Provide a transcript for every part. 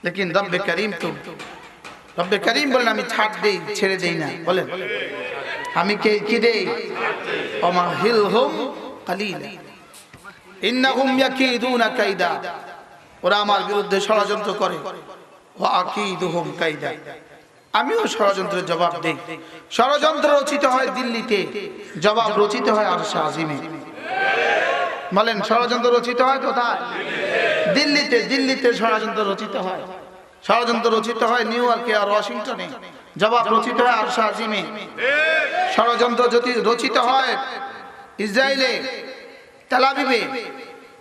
लेकिन रब्बे करीम तो रब्बे करीम बोलेन আমি ছাড় দেই ছেড়ে দেই না বলেন আমি কে কি দেই ওমাহিলহুম কালিলা ইন্নাহুম ইয়াকিদুনা কাইদা ওরা আমার বিরুদ্ধে ষড়যন্ত্র করে ওয়া আকিদুহুম কাইদা আমিও ষড়যন্ত্রের জবাব দেই ষড়যন্ত্র রচিত হয় দিল্লিতে জবাব রচিত হয় আরশে আজিমে বলেন ষড়যন্ত্র রচিত হয় কোথায় দিল্লিতে দিল্লিতে ষড়যন্ত্র রচিত হয় ষড়যন্ত্র রচিত হয় নিউ ইয়র্কে আর ওয়াশিংটনে জবাব রচিত হয় আরশে আজিমে ষড়যন্ত্র যদি রচিত হয় ইসরায়েলে তেল আবিবে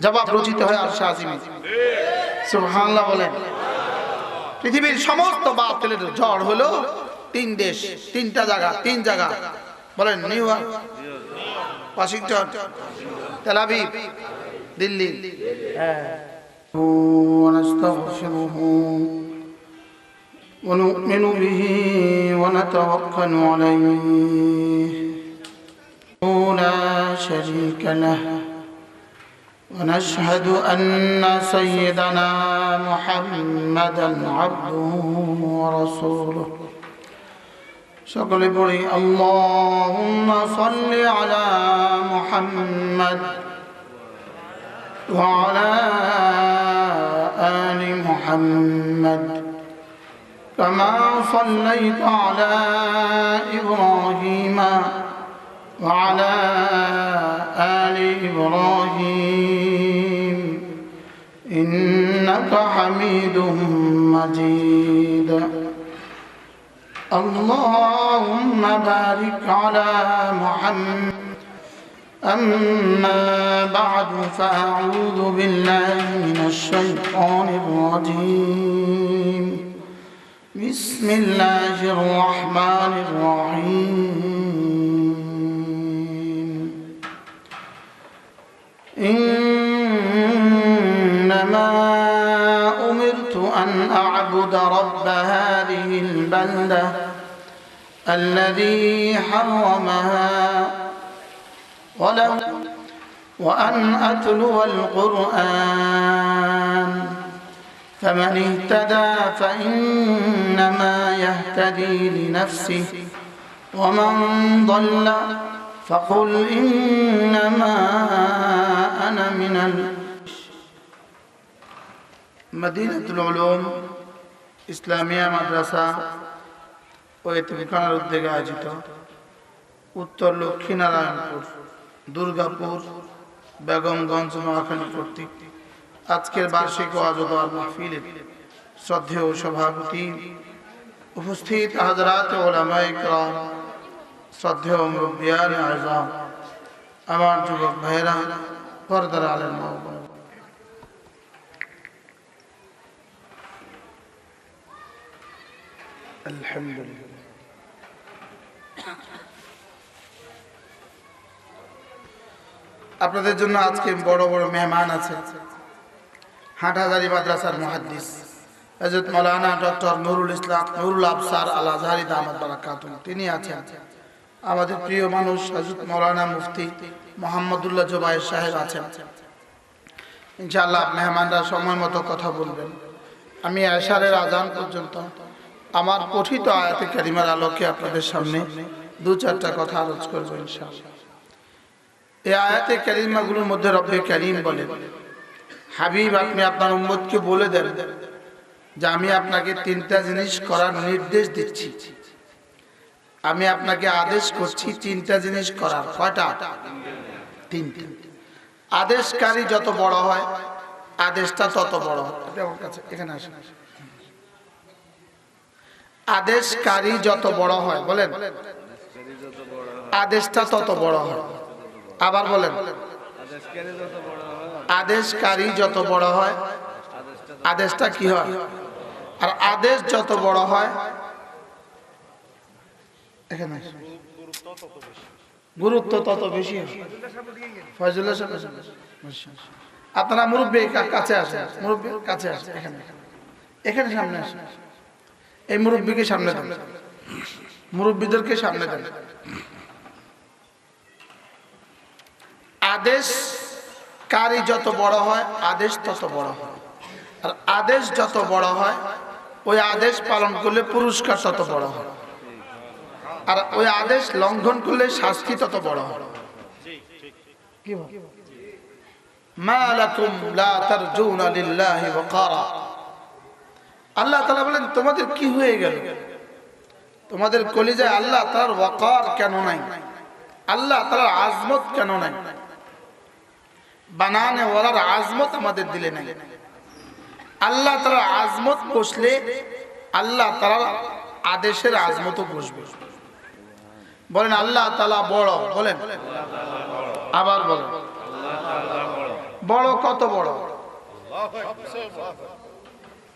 জবাব রচিত হয় আরশে আজিমে সুবহানাল্লাহ বলেন পৃথিবীর সমস্ত বাতিলের ঝড় হলো তিন দেশ তিনটা জায়গা তিন জায়গা বলেন New York Washington Tel Aviv Delhi ونستغفره ونؤمن به ونتوكل عليه لا شريك له ونشهد أن سيدنا محمدا عبده ورسوله সকল বলি اللهم صل على محمد وعلى آل محمد كما صليت على إبراهيم وعلى آل إبراهيم إنك حميد مجيد اللهم بارك على محمد أما بعد فأعوذ بالله من الشيطان الرجيم بسم الله الرحمن الرحيم إنما أمرت أن أعبد رب هذه البلدة الذي حرمها وأن أتلو القرآن فمن اهتدى فإنما يهتدي لنفسه ومن ضل فقل إنما أنا من مدينة العلوم إسلامية مدرسة ويتمكن الدقاء আয়োজিত উত্তর লক্ষ্মীনারায়ণপুর দুর্গাপুর বেগমগঞ্জ নোয়াখালী কর্তৃক আজকের বার্ষিক ওয়াজ ও দোয়া মাহফিলের শ্রদ্ধেয় সভাপতি উপস্থিত হযরত উলামায়ে কেরাম শ্রদ্ধেয় মুরব্বিয়ানে আযম আমার যুবক ভাইরা পর্দার আলেম মা আলহামদুলিল্লাহ আপনাদের জন্য আজকে বড় বড় মেহমান আছে হাটহাজারী মাদ্রাসার মুহাদ্দিস হযরত মাওলানা ডক্টর নুরুল আবসার আল আজহারী দামাত বারাকাতুহু তিনি আছেন আমাদের প্রিয় মানুষ হযরত মাওলানা মুফতি মুহাম্মদুল্লাহ জুবায়ের সাহেব আছেন ইনশাআল্লাহ মেহমানরা সময় মতো কথা বলবেন আমি এশারের আজান পর্যন্ত আমার পঠিত আয়াতে কারিমার আলোকে আপনাদের সামনে দু চারটা কথা আলোচনা করব ইনশাআল্লাহ এই আয়াতে কারিমাগুলোর মধ্যে রব্বে কারীম বলেন হাবিব আপনি আপনার উম্মতকে বলে দেন যে আমি আপনাকে তিনটা জিনিস করার নির্দেশ দিচ্ছি আমি আপনাকে আদেশ করছি তিনটা জিনিস করার কয়টা তিনটা আদেশকারী যত বড় হয় আদেশটা তত বড় হয় আমার কাছে এখানে আসেন আদেশকারী যত বড় হয় বলেন আদেশটা তত বড় হয় আবার বলেন আদেশকারী যত বড় হয় আদেশটা কি হয় আর আদেশ যত বড় হয় এখানে গুরুত্ব তত বেশি হয় ফয়জুল্লাহ সাহেব আপনারা মুরব্বি কাছে আসেন মুরব্বি কাছে আসেন এখানে এখানে সামনে আসেন এই মুরব্বিকে সামনে দেন মুরব্বিদেরকে সামনে দেন আদেশকারী যত বড় হয় আদেশ তত বড় হয় আর আদেশ যত বড় হয় ওই আদেশ পালন করলে পুরস্কার তত বড় হয়, আর ওই আদেশ লঙ্ঘন করলে শাস্তি তত বড় হয়। কি বল? মা লাকুম লা তারজুনা লিল্লাহি ওয়াকারা। আল্লাহ তাআলা বলেন তোমাদের কি হয়ে গেল, তোমাদের কলিজায় আল্লাহ তাআলার ওয়াকার কেন নাই, আল্লাহ তাআলার আজমত কেন নাই? বানানে ওয়ালার আজমত আমাদের দিলে নাই। আল্লাহ তাআলার আজমত বসলে আল্লাহ তাআলার আদেশের আজমতও বসবে। বলেন আল্লাহ তাআলা বড়, বলেন আবার বলেন বড়। কত বড়?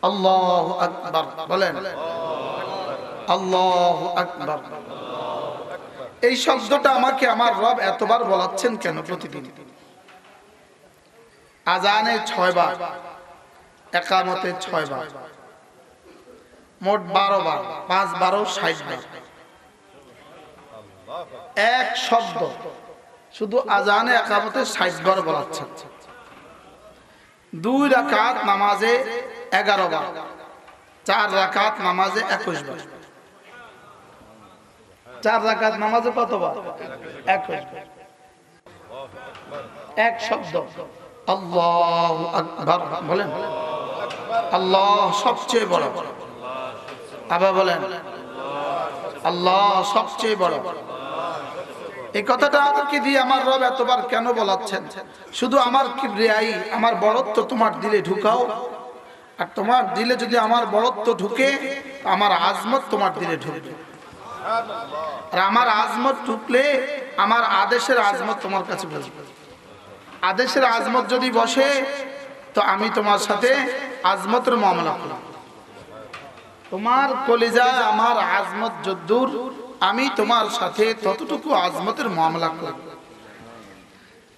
আল্লাহু আকবার, বলেন আল্লাহু আকবার। এই শব্দটা আমাকে আমার রব এতবার বলাচ্ছেন কেন প্রতিদিন? আজানে 6 বার, একামতে 6 বার, মোট 12 বার, 5 12 60 বার। এক শব্দ শুধু আজানে একামতে 60 বার বলাচ্ছেন। 2 রাকাত নামাজে 11 বার, 4 রাকাত নামাজে 21 বার। 4 রাকাত নামাজে কত বার? 21 বার। এক শব্দ আল্লাহু আকবার, বলেন আল্লাহ সবচেয়ে বড়। আবার বলেন আল্লাহ সবচেয়ে বড়। এই কথাটা আমাকে দিয়ে আমার রব এতবার কেন বলাচ্ছেন? শুধু আমার কিবরিয়াই, আমার বড়ত্ব তোমার দিলে ঢুকাও, আর তোমার দিলে যদি আমার বড়ত্ব ঢুকে আমার আজমত তোমার দিলে ঢুকবে, আর আমার আজমত ঢুকলে আমার আদেশের আজমত তোমার কাছে বসবে। আদেশের আজমত যদি বসে তো আমি তোমার সাথে আজমতের মামলা করব। তোমার কলিজায় আমার আজমত যদ্দূর, আমি তোমার সাথে ততটুকু আজমতের মামলা করব।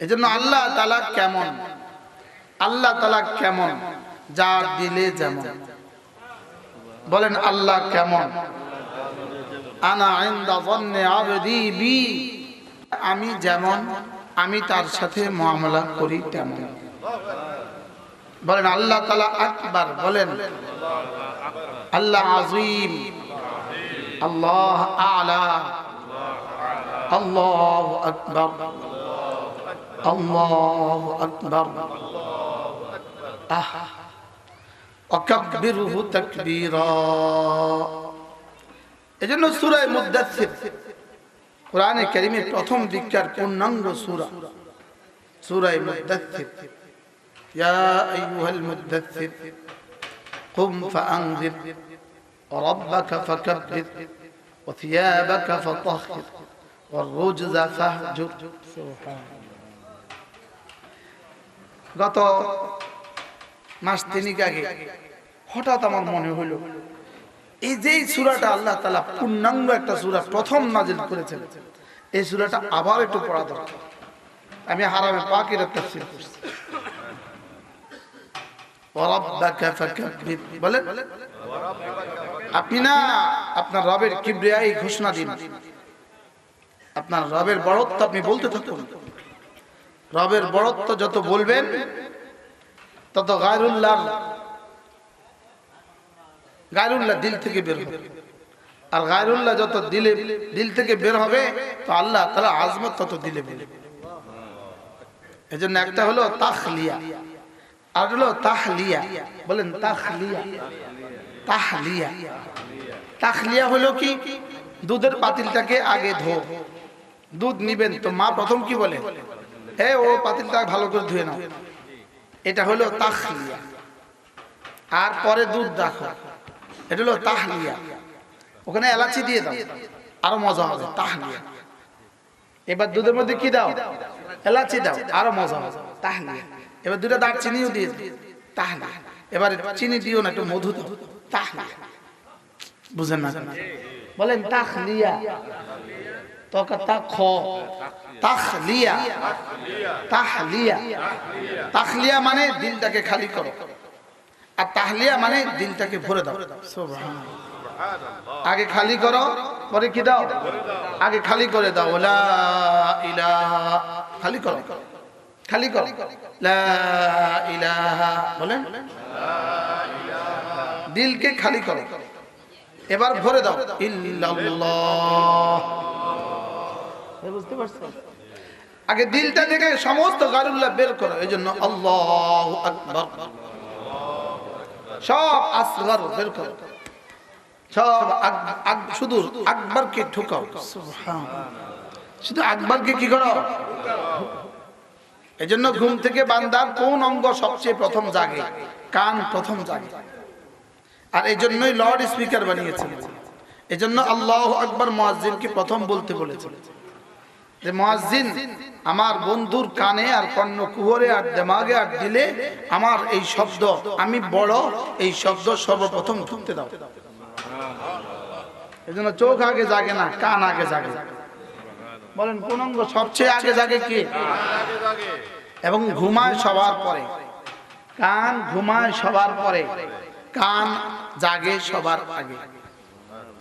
এজন্য আল্লাহ তাআলা কেমন, আল্লাহ তাআলা কেমন, যার দিলে যেমন। বলেন আল্লাহ কেমন? আনা ইনদা যান্নি আবদি বি, আমি যেমন আমি তার সাথে মুআমালা করি তেমন। বলেন আল্লাহ তাআলা আকবার, বলেন আল্লাহ আযীম, আল্লাহ আ'লা, আল্লাহু আকবার, আল্লাহু আকবার। ওয়াকাব্বিরহু তাকবীরা। এজন্য সূরা মুদ্দাসসির কোরআনে কারীমের প্রথম দিককার পূর্ণাঙ্গ সূরা, সূরা মুদ্দাসসির। ইয়া আইয়ুহাল মুদ্দাসসির কুম ফাআনযির ওয়ারাব্বাকা ফাকাব্বির ওয়াথিয়াবাকা ফাতাহহির ওয়াররুজযা ফাহজুর। সুবহানাল্লাহ। গত মাস 3 আগে হঠাৎ আমার মনে হলো এই যে সূরাটা আল্লাহ তাআলা পূর্ণাঙ্গ একটা সূরা প্রথম নাজিল করেছেন, এই সূরাটা আবার একটু পড়া দরকার। আমি হারামে পাকের তাফসীর করছি। ওয়ারাব্বাকা ফাকাব্বির, বলেন আপনি না আপনার রবের কিবরিয়াই ঘোষণা দিন, আপনার রবের বড়ত্ব আপনি বলতে থাকুন। রবের বড়ত্ব যত বলবেন তত গায়রুল্লাহ দিল থেকে বের হবে, আর গায়রুল্লাহ যত দিল থেকে বের হবে তো আল্লাহ তাআলা আজমত তত দিলে বের হবে। এজন্য একটা হলো তাখলিয়া আর হলো তাহলিয়া। বলেন তাখলিয়া, তাহলিয়া। তাখলিয়া হলো কি? দুধের পাতিলটাকে আগে ধো, দুধ নিবেন তো মা প্রথম কি বলে? হে ও পাতিলটা ভালো করে ধুয়ে নাও। এটা হলো তাখলিয়া। আর পরে দুধ রাখো, এটা হলো তাহলিয়া। ওখানে এলাচি দিয়ে দাও, আরো মজা হবে, তাহলিয়া। এবার দুধের মধ্যে কি দাও? এলাচি দাও, আরো মজা হবে, তাহলিয়া। এবার 2টা দারচিনিও দিয়ে দাও, তাহলিয়া। এবার চিনি দিও না, একটু মধু দাও, তাহলিয়া। বুঝেন না? বলেন তাখলিয়া। তাখলিয়া, তাহলিয়া। তাখলিয়া মানে দিলটাকে খালি করো, আর তাহলিয়া মানে দিলটাকে ভরে দাও। সুবহানাল্লাহ। আগে খালি করো, পরে কি দাও? আগে খালি করে দাও। লা ইলাহা, খালি করো, খালি করো, লা ইলাহা। বলেন দিলকে খালি করো, এবার ভরে দাও ইল্লাল্লাহ। বুঝতে পারছো? আগে দিলটা থেকে সমস্ত গায়রুল্লাহ বের করো, এই জন্য আল্লাহু আকবার, সব আসগর বের করো, সব শুধু আকবরকে ঢুকাও, সুবহানাল্লাহ, শুধু আকবরকে কি করো। এই জন্য ঘুম থেকে বান্দার কোন অঙ্গ সবচেয়ে প্রথম জাগে? কান প্রথম জাগে। আর এই জন্যই লাউড স্পিকার বানিয়েছেন। এই জন্য আল্লাহু আকবার মুয়াজ্জিনকে প্রথম বলতে বলেছেন, যে মুয়াজ্জিন আমার বন্ধুর কানে আর কর্ণকুহরে আর দিমাগে আর দিলে আমার এই শব্দ, আমি বড়, এই শব্দ সর্বপ্রথম ঢুকতে দাও। এই জন্য চোখ আগে জাগে না, কান আগে জাগে। বলেন কোন অঙ্গ সবচেয়ে আগে জাগে? কি? এবং ঘুমায় সবার পরে। কান ঘুমায় সবার পরে, কান জাগে সবার আগে।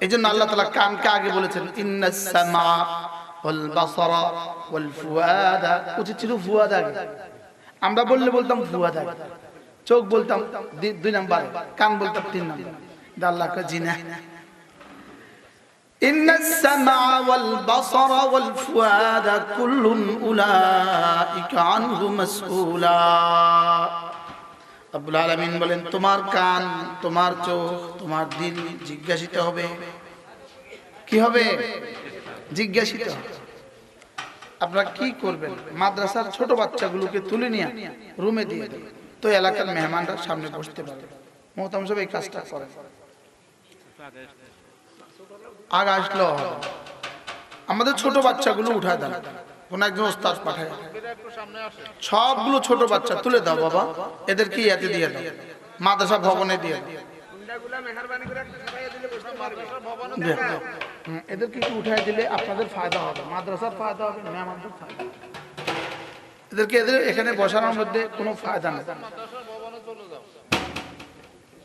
এই জন্য আল্লাহ তাআলা কানকে আগে বলেছেন ইন্নাস সামা ওয়াল বাসারা ওয়াল ফুয়াদা। উচিত ছিল ফুয়াদ আগে, আমরা বললে বলতাম ফুয়াদ আগে, চোখ বলতাম 2 নাম্বার, কান বলতাম 3 নাম্বার। আল্লাহ কা জিনা ইন্নাস সামা ওয়াল বাসারা ওয়াল ফুয়াদা কুল্লুন উলাইকা আনহু মাসউলা। রব্বুল আলামিন বলেন তোমার কান, তোমার চোখ, তোমার দিল জিজ্ঞাসিত হবে। কি হবে? জিজ্ঞাসিত হবে। আপনারা কি করবেন? মাদ্রাসার ছোট বাচ্চাগুলোকে তুলে নিয়ে রুমে দিয়ে দেন, তো এলাকার মেহমানরা সামনে বসতে পারবে। মোহতারাম সাহেব এই কাজটা করেন। আগে আসলো হবে, আমাদের ছোট বাচ্চাগুলো উঠায় দেন, কোন একজন ওস্তাদ পাঠায়, সবগুলো ছোট বাচ্চা তুলে দাও বাবা, এদেরকে ইয়াতে দিয়ে দাও, মাদ্রাসা ভবনে দিয়ে দাও। এদেরকে উঠায় দিলে আপনাদের ফায়দা হবে, মাদ্রাসার ফায়দা হবে, মেহমানদের ফায়দা। এদেরকে এখানে বসানোর মধ্যে কোনো ফায়দা নেই।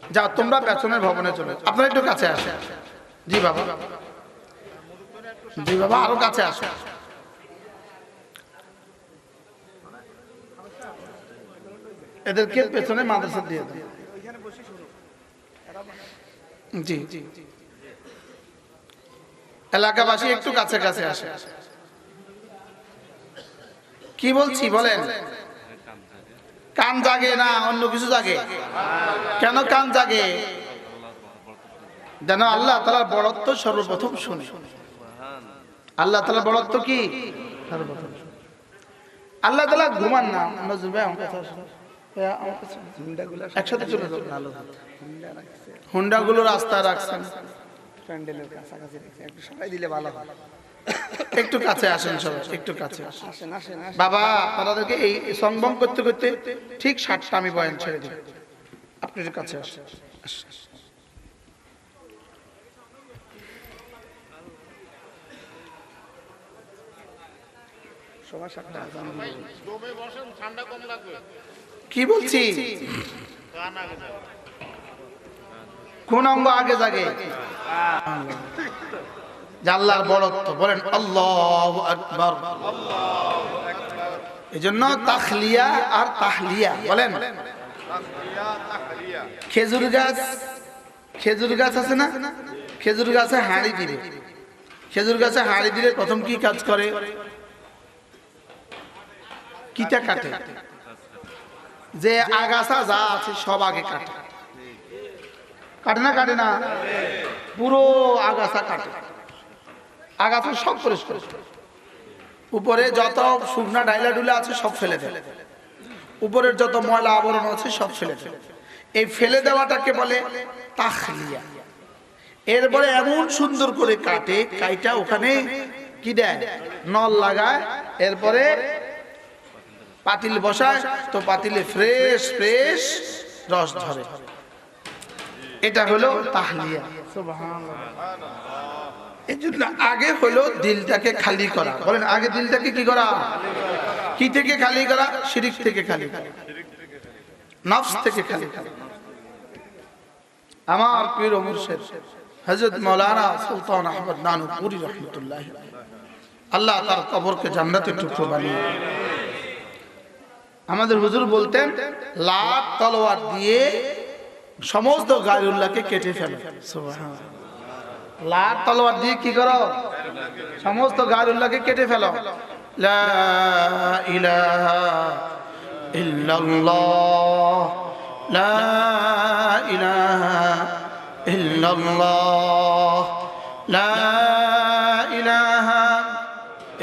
যাও তোমরা পেছনের ভবনে চলে, আপনারা একটু কাছে আসে। জি বাবা, জি বাবা, আরো কাছে আসে। এদেরকে পেছনে মাদ্রাসা দিয়ে দেন। জি জি, এলাকাবাসী একটু কাছে কাছে আসে। কি বলছি বলেন? কান জাগে না অন্য কিছু জাগে? কেন কান জাগে? যেন আল্লাহ তাআলার বড়ত্ব সর্বপ্রথম শুনে। আল্লাহ তাআলার বড়ত্ব কি? সর্বপ্রথম। আল্লাহ তাআলা ঘুমান না। নজরুল ভাই আমার কাছে আসুন, একসাথে চলে যাবো। হুন্ডা গুলো রাস্তায় রাখছেন, প্যান্ডেলের কাছাকাছি একটু সবাই দিলে ভালো হয়। একটু কাছে আসেন সবাই, একটু কাছে আসেন। বাবা আপনাদেরকে এই সংবম করতে করতে ঠিক 7টা আমি বয়ান ছেড়ে দিই, আপনাদের কাছে আসেন। কি বলছি? কোন অঙ্গ আগে জাগে? আল্লাহর বড়ত্ব। বলেন আল্লাহু আকবার। এজন্য তাখলিয়া আর তাহলিয়া বলেন। খেজুর গাছ, খেজুর গাছ আছে না? খেজুর গাছে হাঁড়ি দিলে, খেজুর গাছে হাঁড়ি দিলে প্রথম কি কাজ করে? কিটা কাটে, যে আগাছা যা আছে সব আগে কাটে। কাটে না? কাটে না? পুরো আগাছা কাটে, আগাছা সব পরিষ্কার, উপরে যত শুকনা ডাইলা ডুলা আছে সব ফেলে দেয়, উপরের যত ময়লা আবরণ আছে সব ফেলে দেয়। এই ফেলে দেওয়াটাকে বলে তাখলিয়া। এরপরে এমন সুন্দর করে কাটে, কাইটা ওখানে কি দেয়? নল লাগায়, এরপরে পাতিল বসায়, তো পাতিলে ফ্রেশ ফ্রেশ রস ধরে। এটা হলো তাহলিয়া। সুবহানাল্লাহ। এই জন্য আগে হলো দিলটাকে খালি করা। বলেন আগে দিলটাকে কি করা? কি থেকে খালি করা? শিরক থেকে খালি করা, নফস থেকে খালি করা। আমার পীর ও মুর্শিদ হযরত মাওলানা সুলতান আহমদ নানুপুরি রাহমাতুল্লাহ আলাইহি, আল্লাহ তার কবরকে জান্নাতের টুকরো বানিয়ে। আমাদের হুজুর বলতেন লাত তলোয়ার দিয়ে সমস্ত গায়রুল্লাহকে কেটে ফেলো। সুবহানাল্লাহ। লার তলোয়ার দিয়ে কি করো? সমস্ত গায়রুল্লাহকে কেটে ফেলো। লা ইলাহা ইল্লাল্লাহ, লা ইলাহা ইল্লাল্লাহ, লা ইলাহা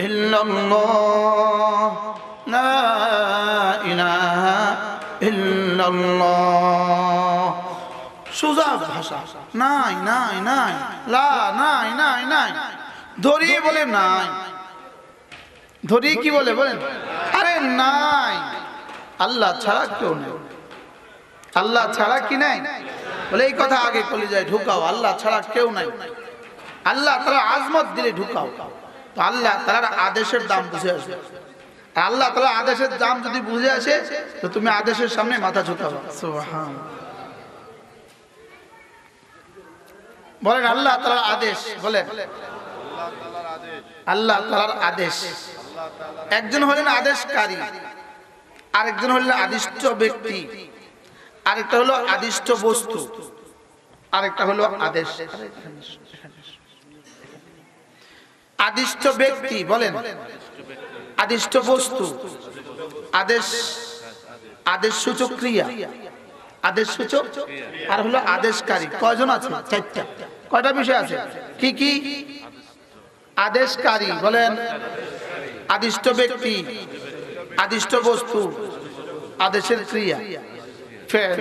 ইল্লাল্লাহ, লা ইলাহা ইল্লাল্লাহ। সোজা ভাষা। নাই নাই নাই, লা নাই নাই নাই। ধরিয়ে বলে নাই, ধরিয়ে কি বলে বলেন? আরে নাই, আল্লাহ ছাড়া কেউ নেই। আল্লাহ ছাড়া কি নাই বলে, এই কথা আগে কলিজায় ঢুকাও। আল্লাহ ছাড়া কেউ নাই। আল্লাহ তাআলা আজমত দিলে ঢুকাও। তো আল্লাহ তাআলার আদেশের দাম বুঝে আসবে। আল্লাহ তাআলা আদেশের দাম যদি বুঝে আসে তো তুমি আদেশের সামনে মাথা ঝুঁকাবে। সুবহানাল্লাহ। বলেন আল্লাহ তাআলার আদেশ, বলেন আল্লাহ তাআলার আদেশ। একজন হলেন আদেশকারী, আরেকজন হলেন আদিষ্ট ব্যক্তি, আরেকটা হলো আদিষ্ট বস্তু, আরেকটা হলো আদেশ। আদিষ্ট ব্যক্তি বলেন, আদিষ্ট বস্তু, আদেশ, আদেশ সূচক ক্রিয়া, আদেশ সূচক, আর হলো আদেশকারী। কয়জন আছে? চারটা। কয়টা বিষয় আছে? কি কি? আদেশকারী বলেন, আদিষ্ট ব্যক্তি, আদিষ্ট বস্তু, আদেশের ক্রিয়া, ফেল,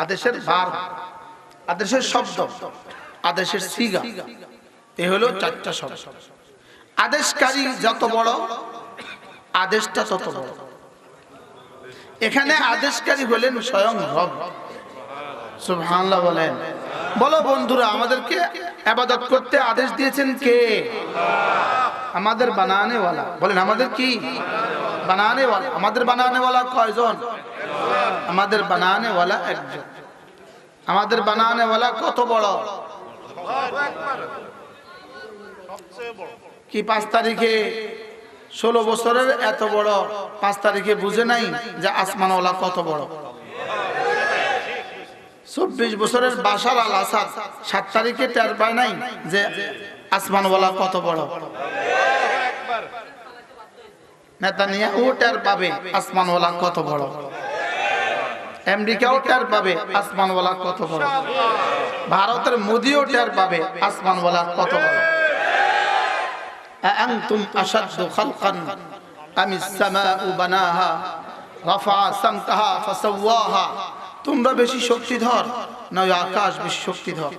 আদেশের ভার্ব, আদেশের শব্দ, আদেশের সিগা। এ হলো চারটা শব্দ। আদেশকারী যত বড়, আদেশটা তত বড়। এখানে আদেশকারী হলেন স্বয়ং রব। সুবহানাল্লাহ বলেন। বলো বন্ধুরা, আমাদেরকে ইবাদত করতে আদেশ দিয়েছেন কে? আমাদের বানানে ওয়ালা। বলেন আমাদের কি? বানানে ওয়ালা। আমাদের বানানে ওয়ালা কয়জন? আমাদের বানানে ওয়ালা একজন। আমাদের বানানে ওয়ালা কত বড়? কি 5 তারিখে 16 বছরের এত বড় 5 তারিখে বুঝে নাই যে আসমানওয়ালা কত বড়? 24 বছরের বাশার আল আসাদ 7 তারিখে টের পায় নাই যে আসমানওয়ালা কত বড়? নেতানিয়াহু টের পাবে আসমানওয়ালা কত বড়। আমেরিকাও টের পাবে আসমানওয়ালা কত বড়। ভারতের মোদিও টের পাবে আসমানওয়ালা কত বড়। আনতুম আশাদ্দু খালকান আমিস সামাউ বানাহা রাফা সামকাহা ফাসাওয়াহা। তোমরা বেশি শক্তিধর না ওই আকাশ বেশি শক্তিধর?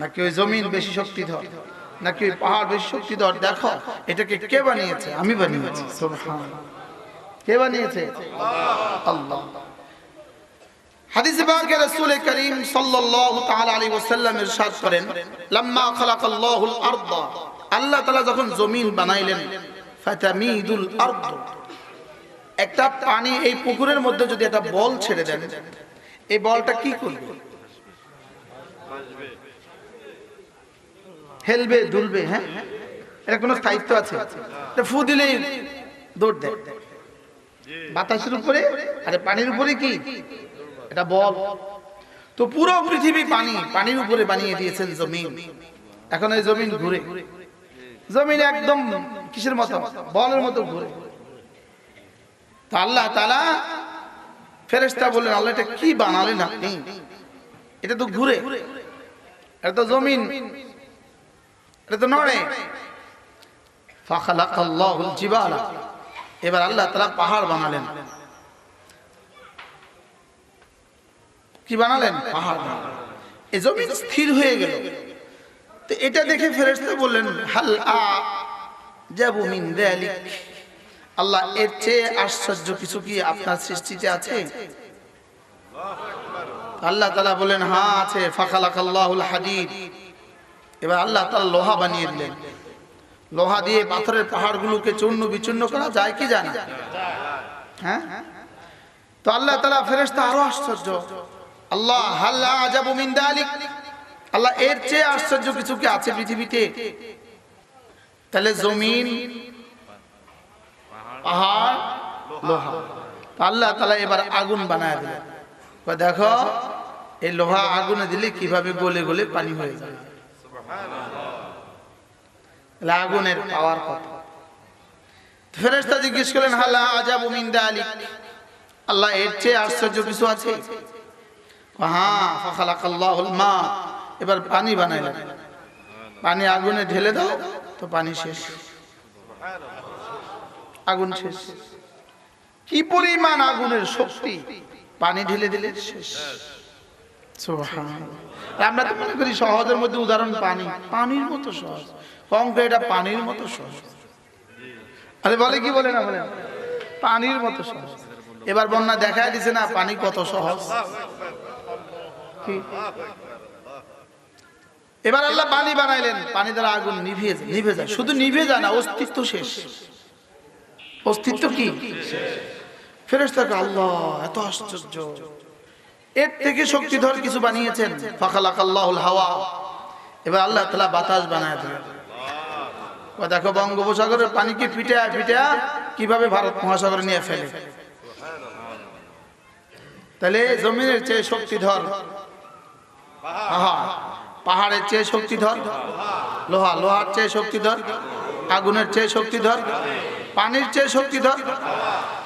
নাকি ওই জমিন বেশি শক্তিধর? নাকি ওই পাহাড় বেশি শক্তিধর? দেখো এটাকে কে বানিয়েছে? আমি বানিয়েছি। সুবহানাল্লাহ। কে বানিয়েছে? আল্লাহ। হাদিসে পাকে রাসূল করিম সাল্লাল্লাহু তাআলা আলাইহি ওয়াসাল্লাম ইরশাদ করেন, লাম্মা খালাকাল্লাহুল আরদা, আল্লাহ তাআলা যখন জমিন বানাইলেন, ফাতামিদুল আরদ, একটা পানি এই পুকুরের মধ্যে যদি একটা বল ছেড়ে দেন, এই বলটা কি করবে? হেলবে, দুলবে। হ্যাঁ, এটা কোনো স্থায়িত্ব আছে? এটা ফু দিলেই দৌড় দেয়। বাতাসের উপরে আর পানির উপরে কি এটা বল। তো পুরো পৃথিবী পানি, পানির উপরে বানিয়ে দিয়েছেন জমিন। এখন এই জমিন ঘুরে, জমিন একদম কিসের মতো? বলের মতো ঘুরে। তো আল্লাহ তাআলা ফেরেশতা বললেন, আল্লাহ এটা কি বানালেন আপনি? এটা তো ঘুরে, এটা তো জমিন, এটা তো নড়ে। ফাখালাকাল্লাহুল জিবালা, এবার আল্লাহ তাআলা পাহাড় বানালেন। কি বানালেন? পাহাড় বানালেন। এই জমিন স্থির হয়ে গেল। তো এটা দেখে ফেরেশতা বললেন, হাল আজাবু মিন যালিক, আল্লাহ এর চেয়ে আশ্চর্য কিছু কি আপনার সৃষ্টিতে আছে? আল্লাহ তাআলা বলেন, হ্যাঁ আছে। ফাখালাকাল্লাহুল হাদিদ, এবার আল্লাহ তাআলা লোহা বানিয়ে দিলেন। লোহা দিয়ে পাথরের পাহাড়গুলোকে চূর্ণ বিচূর্ণ করা যায় কি জানা? হ্যাঁ। তো আল্লাহ তাআলা ফেরেশতা আরো আশ্চর্য, আল্লাহ হাল আজাবু মিন যালিক, আল্লাহ এর চেয়ে আশ্চর্য কিছু কি আছে পৃথিবীতে? তাহলে জমিন, পাহাড়, লোহা। আল্লাহ তাআলা এবার আগুন বানায় দিলেন। দেখো এই লোহা আগুনে দিলে কিভাবে গলে গলে পানি হয়ে যায়। আগুনের পাওয়ার কথা। ফেরেশতা জিজ্ঞেস করলেন হালা আজাবু মিন যালিক, আল্লাহ এর চেয়ে আশ্চর্য কিছু আছে? হ্যাঁ, ফাখালাকাল্লাহুল মা, এবার পানি বানাইলেন। পানি আগুনে ঢেলে দাও তো পানি শেষ, আগুন শেষ। কি পরিমাণ আগুনের শক্তি, পানি ঢেলে দিলে শেষ। সুবহানাল্লাহ। আমরা তো মনে করি সহজের মধ্যে উদাহরণ পানি, পানির মতো সহজ। অঙ্ক এটা পানির মতো সহজ। আরে বলে কি বলে না বলে, পানির মতো সহজ। এবার বন্যা দেখায় দিছে না পানি কত সহজ। এবার আল্লাহ পানি বানাইলেন, পানি দ্বারা আগুন নিভে যায়। শুধু নিভে যায় না, অস্তিত্ব শেষ। অস্তিত্ব কি? ফেরেশতাকে আল্লাহ এত আশ্চর্য, এর থেকে শক্তিধর কিছু বানিয়েছেন। ফাখালাকাল্লাহুল হাওয়া, এবার আল্লাহ তাআলা বাতাস বানায় দিলেন। দেখো বঙ্গোপসাগরের পানিকে পিটা পিটা কিভাবে ভারত মহাসাগরে নিয়ে ফেলে। তাহলে জমিনের চেয়ে শক্তিধর পাহাড়ের চেয়ে শক্তিধর লোহা, লোহার চেয়ে শক্তিধর আগুনের চেয়ে শক্তিধর পানির চেয়ে শক্তিধর।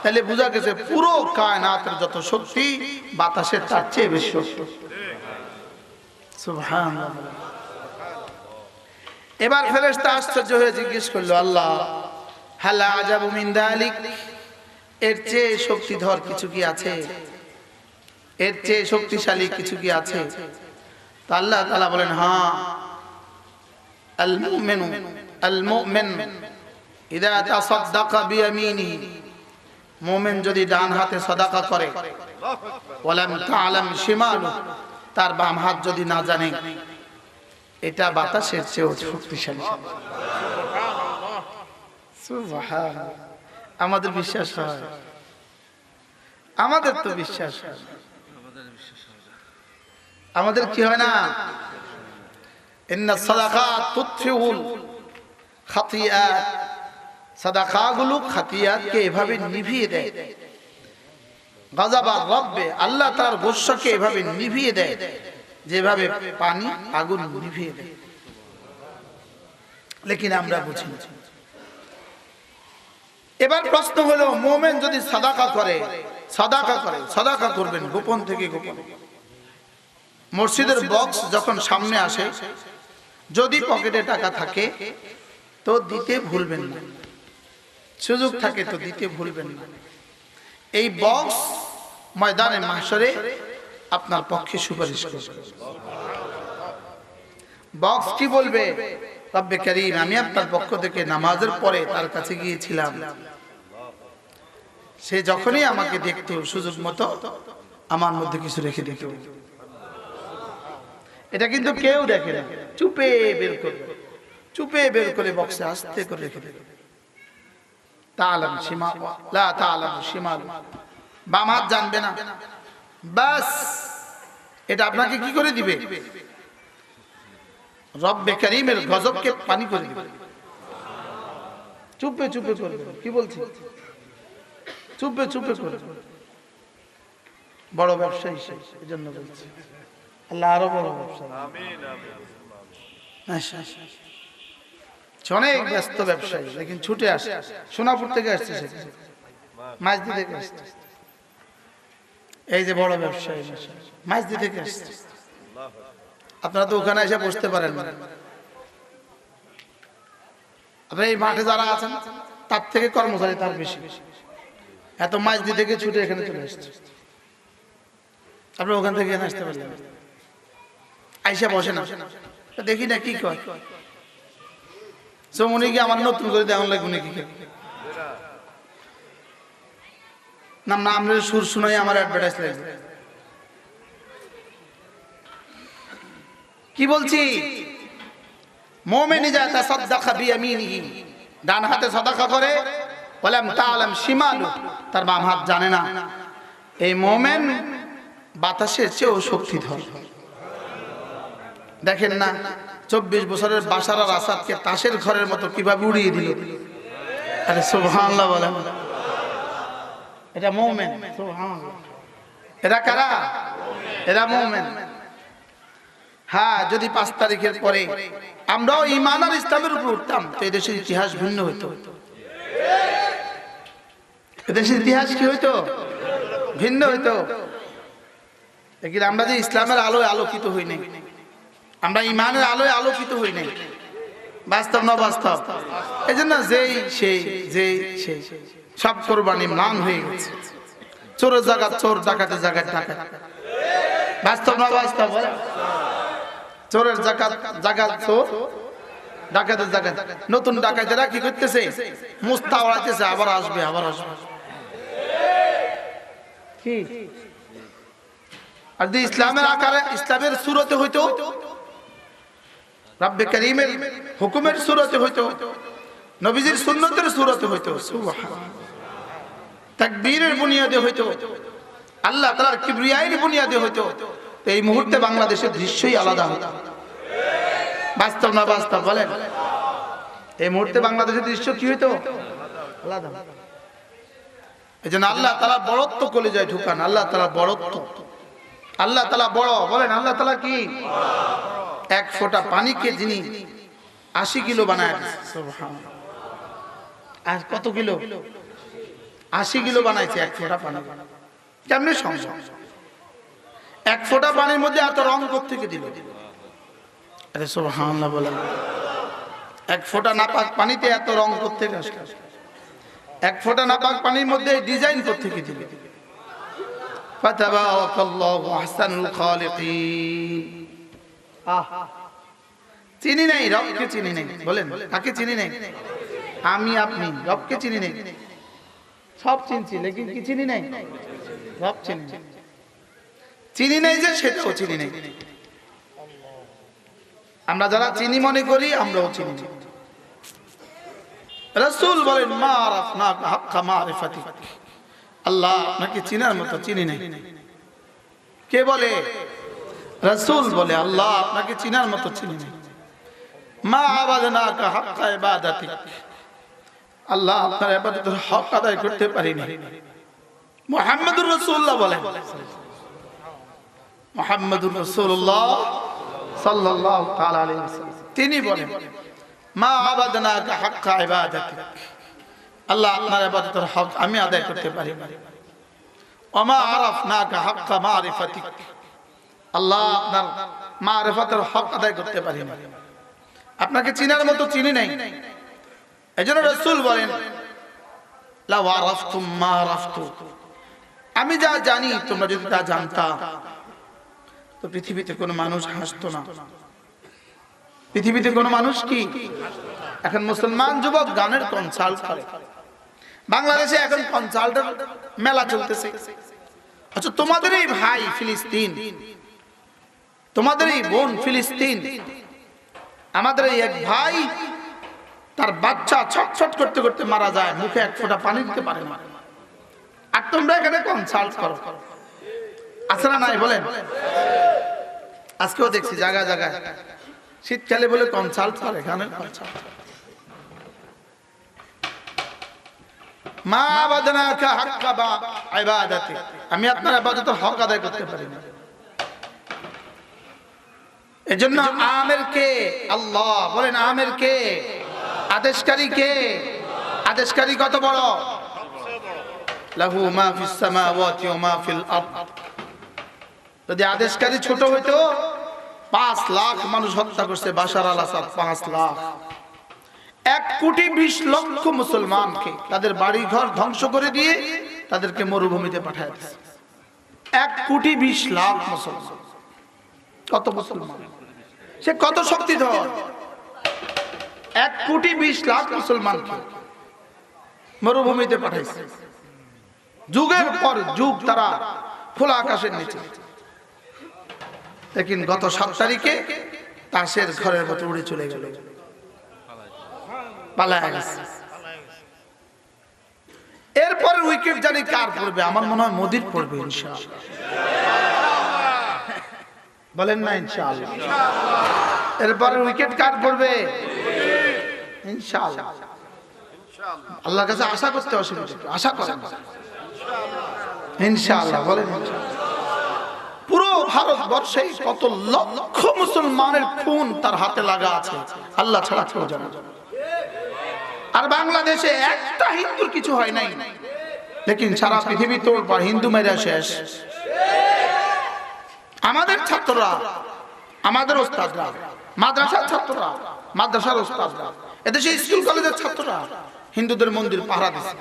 তাহলে বোঝা গেছে পুরো কায়নাতের যত শক্তি বাতাসের তার চেয়ে বেশি শক্তি। সুবহানাল্লাহ। এবার ফেরেশতা আশ্চর্য হয়ে জিজ্ঞেস করলো আল্লাহ হালা আজাবু মিন যালিক, এর চেয়ে শক্তিধর কিছু কি আছে? এর চেয়ে শক্তিশালী কিছু কি আছে? তো আল্লাহ তাআলা বলেন হ্যাঁ, আল মুমিন ইযা তাসাদদাকা বিয়ামিনিহি, মুমিন যদি ডান হাতে সাদাকা করে, ওয়ালাম তা'লাম শিমালু, তার বাম হাত যদি না জানে, এটা বাতাসের চেয়ে শক্তিশালী। সুবহানাল্লাহ। আমাদের বিশ্বাস হয়? আমাদের তো বিশ্বাস হয়। আমাদের কি হয় না? ইন্নাস সাদাকাত তুতফিউল খাতিয়াত, সাদাকাগুলো খাতিয়াতকে এভাবে নিভিয়ে দেয়। গাযাবা রাব্বে, আল্লাহ তার গোসাকে এভাবে নিভিয়ে দেয় যেভাবে পানি আগুন নিভিয়ে দেয়। লেকিন আমরা বুঝি না। এবার প্রশ্ন হলো, মুমিন যদি সাদাকা করে, সাদাকা করবেন গোপন থেকে গোপন। মসজিদের বক্স যখন সামনে আসে, যদি পকেটে টাকা থাকে তো দিতে ভুলবেন না, সুযোগ থাকে তো দিতে ভুলবেন না। এই বক্স ময়দানে মাহশরে আপনার পক্ষে সুপারিশ করবে। বক্স কি বলবে? রব্বে কারীম, আমি আপনার পক্ষ থেকে নামাজের পরে তার কাছে গিয়েছিলাম, সে যখনই আমাকে দেখতো সুযোগ মতো আমার মধ্যে কিছু রেখে দিত। এটা কিন্তু কেউ দেখে না, চুপে বের করবে, চুপে বের করে বক্সে আস্তে করে রেখে দেবে। তাআলাম শিমাল লা তাআলাম শিমাল, বাম হাত জানবে না, বাস এটা আপনাকে কি করে দিবে? রব্বে কারীমের গজবকে পানি করে দিবে। চুপে চুপে করবে। কি বলছি? চুপে চুপে করবে। বড় ব্যবসায়ী সে, এজন্য বলছি আল্লাহ আরো বড় ব্যবসায়ী। আমিন আমিন। অনেক ব্যস্ত ব্যবসায়ী, লেকিন ছুটে আসে। সোনাপুর থেকে আসছে, সে মাঝদি থেকে আসছে। এই যে বড় ব্যবসায়ী মাঝদি থেকে আসছে। আপনারা তো ওখানে এসে বসতে পারেন না। আপনারা এই মাঠে যারা আছেন তার থেকে কর্মচারী তার বেশি। এত মাঝদি থেকে ছুটে এখানে চলে আসছে। আপনারা ওখান থেকে এখানে আসতে পারলেন, আইসা বসে না, দেখি না কি কয়। উনি কি আমার নতুন করে দেওয়া লাগবে নাকি? না না, আমরা সুর শুনাই আমার অ্যাডভার্টাইজ লাগবে। কি বলছি? মুমিন ইযা তাসাদদাকা বিয়ামিনিহি, ডান হাতে সাদাকা করে, ওয়ালাম তা'লাম শিমালু, তার বাম হাত জানে না। এই মুমিন বাতাসের চেয়েও শক্তিধর। দেখেন না 24 বছরের বাশার আল আসাদকে তাসের ঘরের মতো কিভাবে উড়িয়ে দিল। আরে সুবহানাল্লাহ বলেন, এটা মুমিন। সুবহানাল্লাহ। এরা কারা? এরা মুমিন। হ্যাঁ, যদি 5 তারিখের পরে আমরাও ঈমান আর ইসলামের উপর উঠতাম তো এদেশের ইতিহাস ভিন্ন হইতো। এদেশের ইতিহাস কি হইতো? ভিন্ন হইতো। কিন্তু আমরা যে ইসলামের আলোয় আলোকিত হই নাই, আমরা ঈমানের আলোয় আলোকিত হই নাই। বাস্তব না বাস্তব? এই জন্য যেই সেই সব কোরবানি ম্লান হয়ে গেছে। চোরের জায়গা চোর, ডাকাতের জায়গায় ডাকাত। বাস্তব না বাস্তব? চোরের জায়গা চোর, ডাকাতের জায়গা। নতুন ডাকাতেরা কি করতেছে? মুস্তা ওড়াইতেছে, আবার আসবে আবার আসবে। কি আর ইসলামের আকারে, ইসলামের সুরতে হইতো, রব্বে করিমের হুকুমের সুরতে হইতো, নবীজির সুন্নতের সুরতে হইতো, সুবহানাল্লাহ, তাকবীরের বুনিয়াদে হইতো, আল্লাহ তাআলার কিবরিয়ার বুনিয়াদে হইতো, তো এই মুহূর্তে বাংলাদেশের দৃশ্যই আলাদা হতো। বাস্তব না বাস্তব বলেন? এই মুহূর্তে বাংলাদেশের দৃশ্য কি হইতো? আলাদা। এজন্য আল্লাহ তাআলা বড়ত্ব কলিজায় ঢুকান। আল্লাহ তাআলা বড়ত্ব, আল্লাহ তাআলা বড়। বলেন আল্লাহ তাআলা কি? এক ফোঁটা পানিকে যিনি 80 কিলো বানায়, সুবহানাল্লাহ। আর কত কিলো? 80 কিলো বানাইছে এক ফোঁটা পানি। কেমনে সম্ভব? এক ফোঁটা পানির মধ্যে এত রং কোত্থেকে দিল? আরে সুবহানাল্লাহ বলেন। এক ফোঁটা নাপাক পানিতে এত রং কোত্থেকে আসলো? এক ফোঁটা নাপাক পানির মধ্যে ডিজাইন কোত্থেকে দিল? ফাতাবারাকাল্লাহু আহসানুল খালিকিন। চিনি নাই, রবকে চিনি নাই। বলেন কাকে চিনি নাই? আমি আপনি রবকে চিনি নাই। সব চিনছি, লেকিন কি চিনি নাই? রব চিনি নাই। চিনি নাই যে সেটাও চিনি নাই। আমরা যারা চিনি মনে করি আমরাও চিনি না। রাসূল বলেন মা আরাফনাকা হাক্কা মারিফাতিক, আল্লাহ আপনাকে চিনার মতো চিনি নাই। কে বলে? রাসূল বলে আল্লাহ আপনাকে চিনার মতো চিনি নাই। মা আবাদনাকা হাক্কা ইবাদাতিক, আল্লাহ আপনার ইবাদতের হক আদায় করতে পারি না। মুহাম্মদুর রাসূলুল্লাহ বলেন, মুহাম্মদুর রাসূলুল্লাহ সাল্লাল্লাহু তাআলা আলাইহি ওয়াসাল্লাম তিনি বলেন মা আবাদনাকা হাক্কা ইবাদাতিক, আল্লাহ আপনার ইবাদতের হক আমি আদায় করতে পারি না। ওমা আরাফনাকা হাক্কা মারিফাতিক, আল্লাহ আপনার মারিফাতের হক আদায় করতে পারি না। আপনাকে চিনার মতো চিনি নাই। এজন্য রাসূল বলেন লাউ আরাফতুম মা আরাফতু, আমি যা জানি তোমরা যদি তা জানতা তো পৃথিবীতে কোনো মানুষ হাসতো না। পৃথিবীতে কোনো মানুষ কি? এখন মুসলমান যুবক গানের কনসার্ট করে। বাংলাদেশে এখন কনসার্টের মেলা চলতেছে। আচ্ছা, তোমাদের এই ভাই ফিলিস্তিন, তোমাদের এই বোন ফিলিস্তিন, আমাদের এই এক ভাই, তার বাচ্চা ছটছট করতে করতে মারা যায়, মুখে এক ফোঁটা পানি দিতে পারে না। আর তোমরা এখানে কনসাল্ট করো, আছে না নাই বলেন? আজকেও দেখছি জায়গায় জায়গায় শীতকালে বলে কনসাল্ট করে, এখানে কনসাল্ট। মা আবাদনাকা হাক্কা ইবাদাতি, আমি আপনার ইবাদতের হক আদায় করতে পারি না। এজন্য আমির কে? আল্লাহ। বলেন আমির কে? আদেশকারী কে? আদেশকারী কত বড়? লাহু মা ফিস সামাওয়াতি ওয়া মা ফিল আরদ। যদি আদেশকারী ছোট হইতো 5 লাখ মানুষ হত্যা করছে বাশার আল আসাদ, 5 লাখ। 1,20,00,000 মুসলমানকে তাদের বাড়ি ঘর ধ্বংস করে দিয়ে তাদেরকে মরুভূমিতে পাঠায় দিয়েছে। 1,20,00,000 মুসলমান। কত মুসলমান? সে কত শক্তিধর? 1,20,00,000 মুসলমানকে মরুভূমিতে পাঠাইছে। যুগের পর যুগ তারা খোলা আকাশের নিচে। लेकिन গত 7 তারিখে তাসের ঘরের মতো উড়ে চলে গেল, পালায় গেছে। এরপর উইকেট জানি কার পড়বে? আমার মনে হয় মোদির পড়বে ইনশাআল্লাহ। বলেন না ইনশাআল্লাহ? এরপর উইকেট কার পড়বে? ইনশাআল্লাহ। আল্লাহর কাছে আশা করতে অসুবিধা, আশা করেন ইনশাআল্লাহ। বলেন ইনশাআল্লাহ। ভারতবর্ষে কত লক্ষ মুসলমানের খুন তার হাতে লাগা আছে, আল্লাহ ছাড়া কেউ জানে না। আর বাংলাদেশে একটা হিন্দুর কিছু হয় নাই, লেকিন সারা পৃথিবী তোর পর হিন্দু মেরা শেষ। আমাদের ছাত্ররা, আমাদের ওস্তাদরা, মাদ্রাসার ছাত্ররা, মাদ্রাসার ওস্তাদরা, এদেশে স্কুল কলেজের ছাত্ররা হিন্দুদের মন্দির পাহারা দিচ্ছে,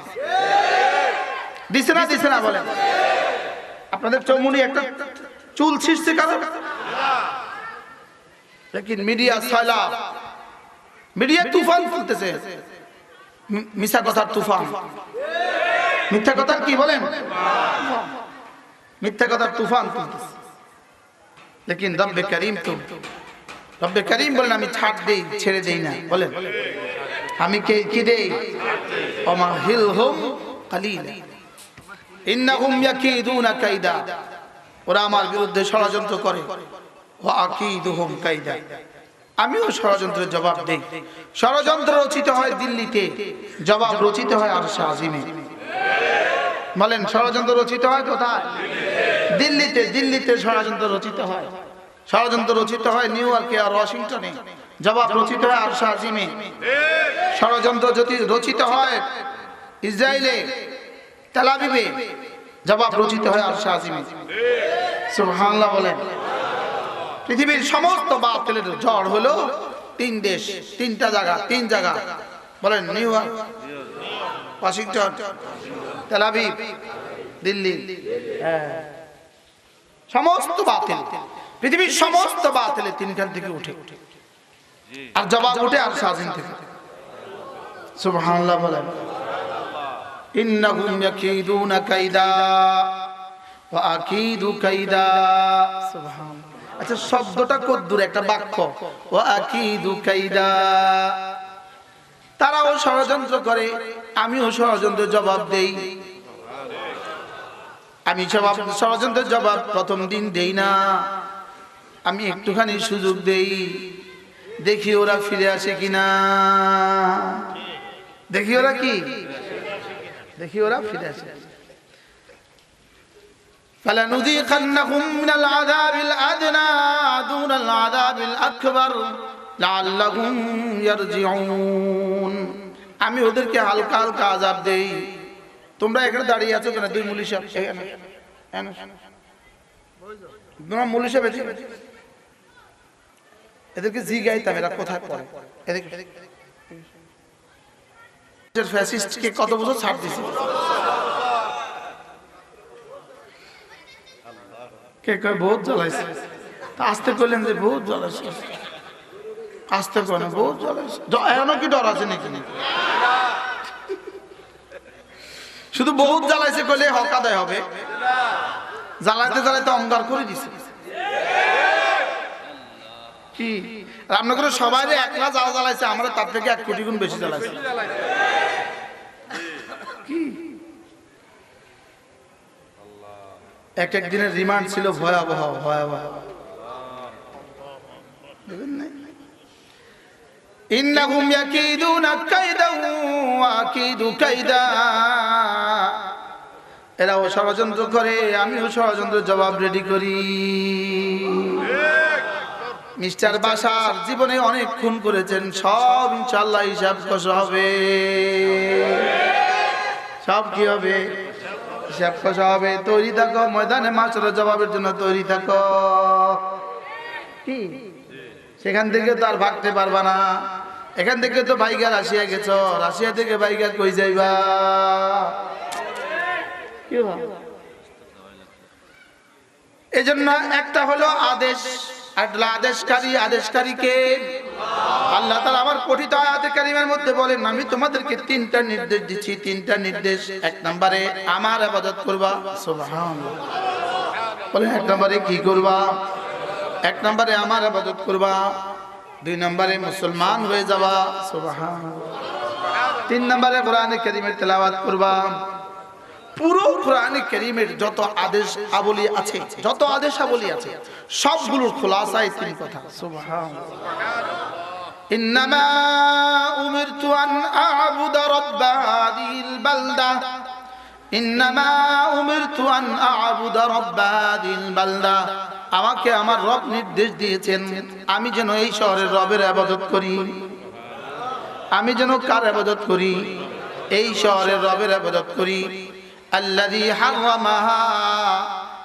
দিছে না বলেন? আপনাদের চৌমুনি একটা চুল ছিঁড়ছে কারণ, লেকিন মিডিয়া সয়লাব, মিডিয়া তুফান ফুলতেছে, মিথ্যা কথার তুফান। মিথ্যা কথার কি বলেন? মিথ্যা কথার তুফান ফুলতেছে। লেকিন রব্বে করিম তো, রব্বে করিম বলেন আমি ছাড় দেই, ছেড়ে দেই না। বলেন আমি কি দেই? ওমা হিলহুম কালিলা ইন্নাহুম ইয়াকিদুনা কাইদা, ওরা আমার বিরুদ্ধে ষড়যন্ত্র করে। ওয়া আকিদুহুম কাইদা, আমিও ষড়যন্ত্রের জবাব দেই। ষড়যন্ত্র রচিত হয় দিল্লিতে, জবাব রচিত হয় আরশে আজিমে। বলেন ষড়যন্ত্র রচিত হয় কোথায়? দিল্লিতে। দিল্লিতে ষড়যন্ত্র রচিত হয়, ষড়যন্ত্র রচিত হয় নিউ ইয়র্কে আর ওয়াশিংটনে, জবাব রচিত হয় আরশে আজিমে। ষড়যন্ত্র যদি রচিত হয় ইসরায়েলে, তেল আবিবে, জবাব রচিত হয় আরশে আজিমে। সুবহানাল্লাহ বলেন। পৃথিবীর সমস্ত বাতিলের ঝড় হলো তিন দেশ, তিনটা জায়গা, তিন জায়গা। বলেন New York, Washington, Tel Aviv, Delhi. সমস্ত বাতিল, পৃথিবীর সমস্ত বাতিল তিনখান থেকে উঠে, আর জবাব উঠে আরশে আজিম থেকে। সুবহানাল্লাহ বলেন। ইন্নাহুম ইয়াকিদুনা কাইদা ওয়া আকিদু কাইদা। সুবহানাল্লাহ। আচ্ছা শব্দটা কদ্দুর একটা বাক্য, ওয়া আকিদু কাইদা। তারাও ষড়যন্ত্র করে, আমিও ষড়যন্ত্রের জবাব দেই। আমি ষড়যন্ত্রের জবাব প্রথম দিন দেই না, আমি একটুখানি সুযোগ দেই, দেখি ওরা ফিরে আসে কিনা, দেখি ওরা কি, দেখি ওরা ফিরে আসে। فَلَنُذِيقَنَّهُم مِّنَ الْعَذَابِ الْأَدْنَى دُونَ الْعَذَابِ الْأَكْبَرِ لَعَلَّهُمْ يَرْجِعُونَ। আমি ওদেরকে হালকা হালকা আযাব দেই। তোমরা এখানে দাঁড়িয়ে আছো কেন? দুই মুলি সাহেব এখানে, তোমরা মুলি সাহেব এদেরকে জিগাইতাম এরা কোথায় পড়ে। এদের ফ্যাসিস্টকে কত বছর ছাড় দিছে? কে কয় বহুত জ্বালাইছে, আসতে করলেন যে বহুত জ্বালাইছে, আসতে কয় বহুত জ্বালাইছে। এখনো কি ডর আছে নাকি? শুধু বহুত জ্বালাইছে করলে হক আদায় হবে? জ্বালাইতে জ্বালাইতে অঙ্গার করে দিছে কি? রান্না করে সবাই একলা জ্বালা জ্বালাইছে, আমরা তার থেকে 1 কোটি গুণ বেশি জ্বালাইছে কি? এক এক দিনের রিমান্ড ছিল ভয়াবহ ভয়াবহ। ইন্নাহুম ইয়াকিদুনা কাইদা ওয়া আকিদু কাইদা। এরাও ষড়যন্ত্র করে, আমিও ষড়যন্ত্রের জবাব রেডি করি। মিস্টার বাশার জীবনে অনেক খুন করেছেন, সব ইনশাআল্লাহ হিসাব কষ হবে। সব কি হবে? হিসাব কষ হবে। তৈরি থাকো, ময়দানে মাশারের জবাবের জন্য তৈরি থাকো। কি সেখান থেকে তো আর ভাগতে পারবা না। এখান থেকে তো বাইগা রাশিয়া গেছ, রাশিয়া থেকে বাইগা কই যাইবা? এই জন্য একটা হলো আদেশ, আদেশকারীকে আল্লাহ তাআলা আমার পঠিত আয়াতে কারিমের মধ্যে বলেন, আমি তোমাদেরকে 3টা নির্দেশ দিচ্ছি। 3টা নির্দেশ। 1 নম্বরে আমার ইবাদত করবা। সুবহানাল্লাহ বলেন 1 নম্বরে কি করবা? 1 নম্বরে আমার ইবাদত করবা। 2 নম্বরে মুসলমান হয়ে যাবা। সুবহানাল্লাহ। 3 নম্বরে কোরআনে কারীমের তেলাওয়াত করবা। পুরো কোরআনে কারীমের যত আদেশ আবলি আছে, যত আদেশাবলী আছে, সবগুলোর খোলাসায় 3 কথা। সুবহানাল্লাহ। ইন্নামা উমিরতু আন আ'বুদা রাব্বা হাযিহিল বালদা, ইন্নামা উমিরতু আন আ'বুদা রাব্বা হাযিহিল বালদা। আমাকে আমার রব নির্দেশ দিয়েছেন আমি যেন এই শহরের রবের ইবাদত করি। আমি যেন কার ইবাদত করি? এই শহরের রবের ইবাদত করি। আল্লাযী হারামাহা,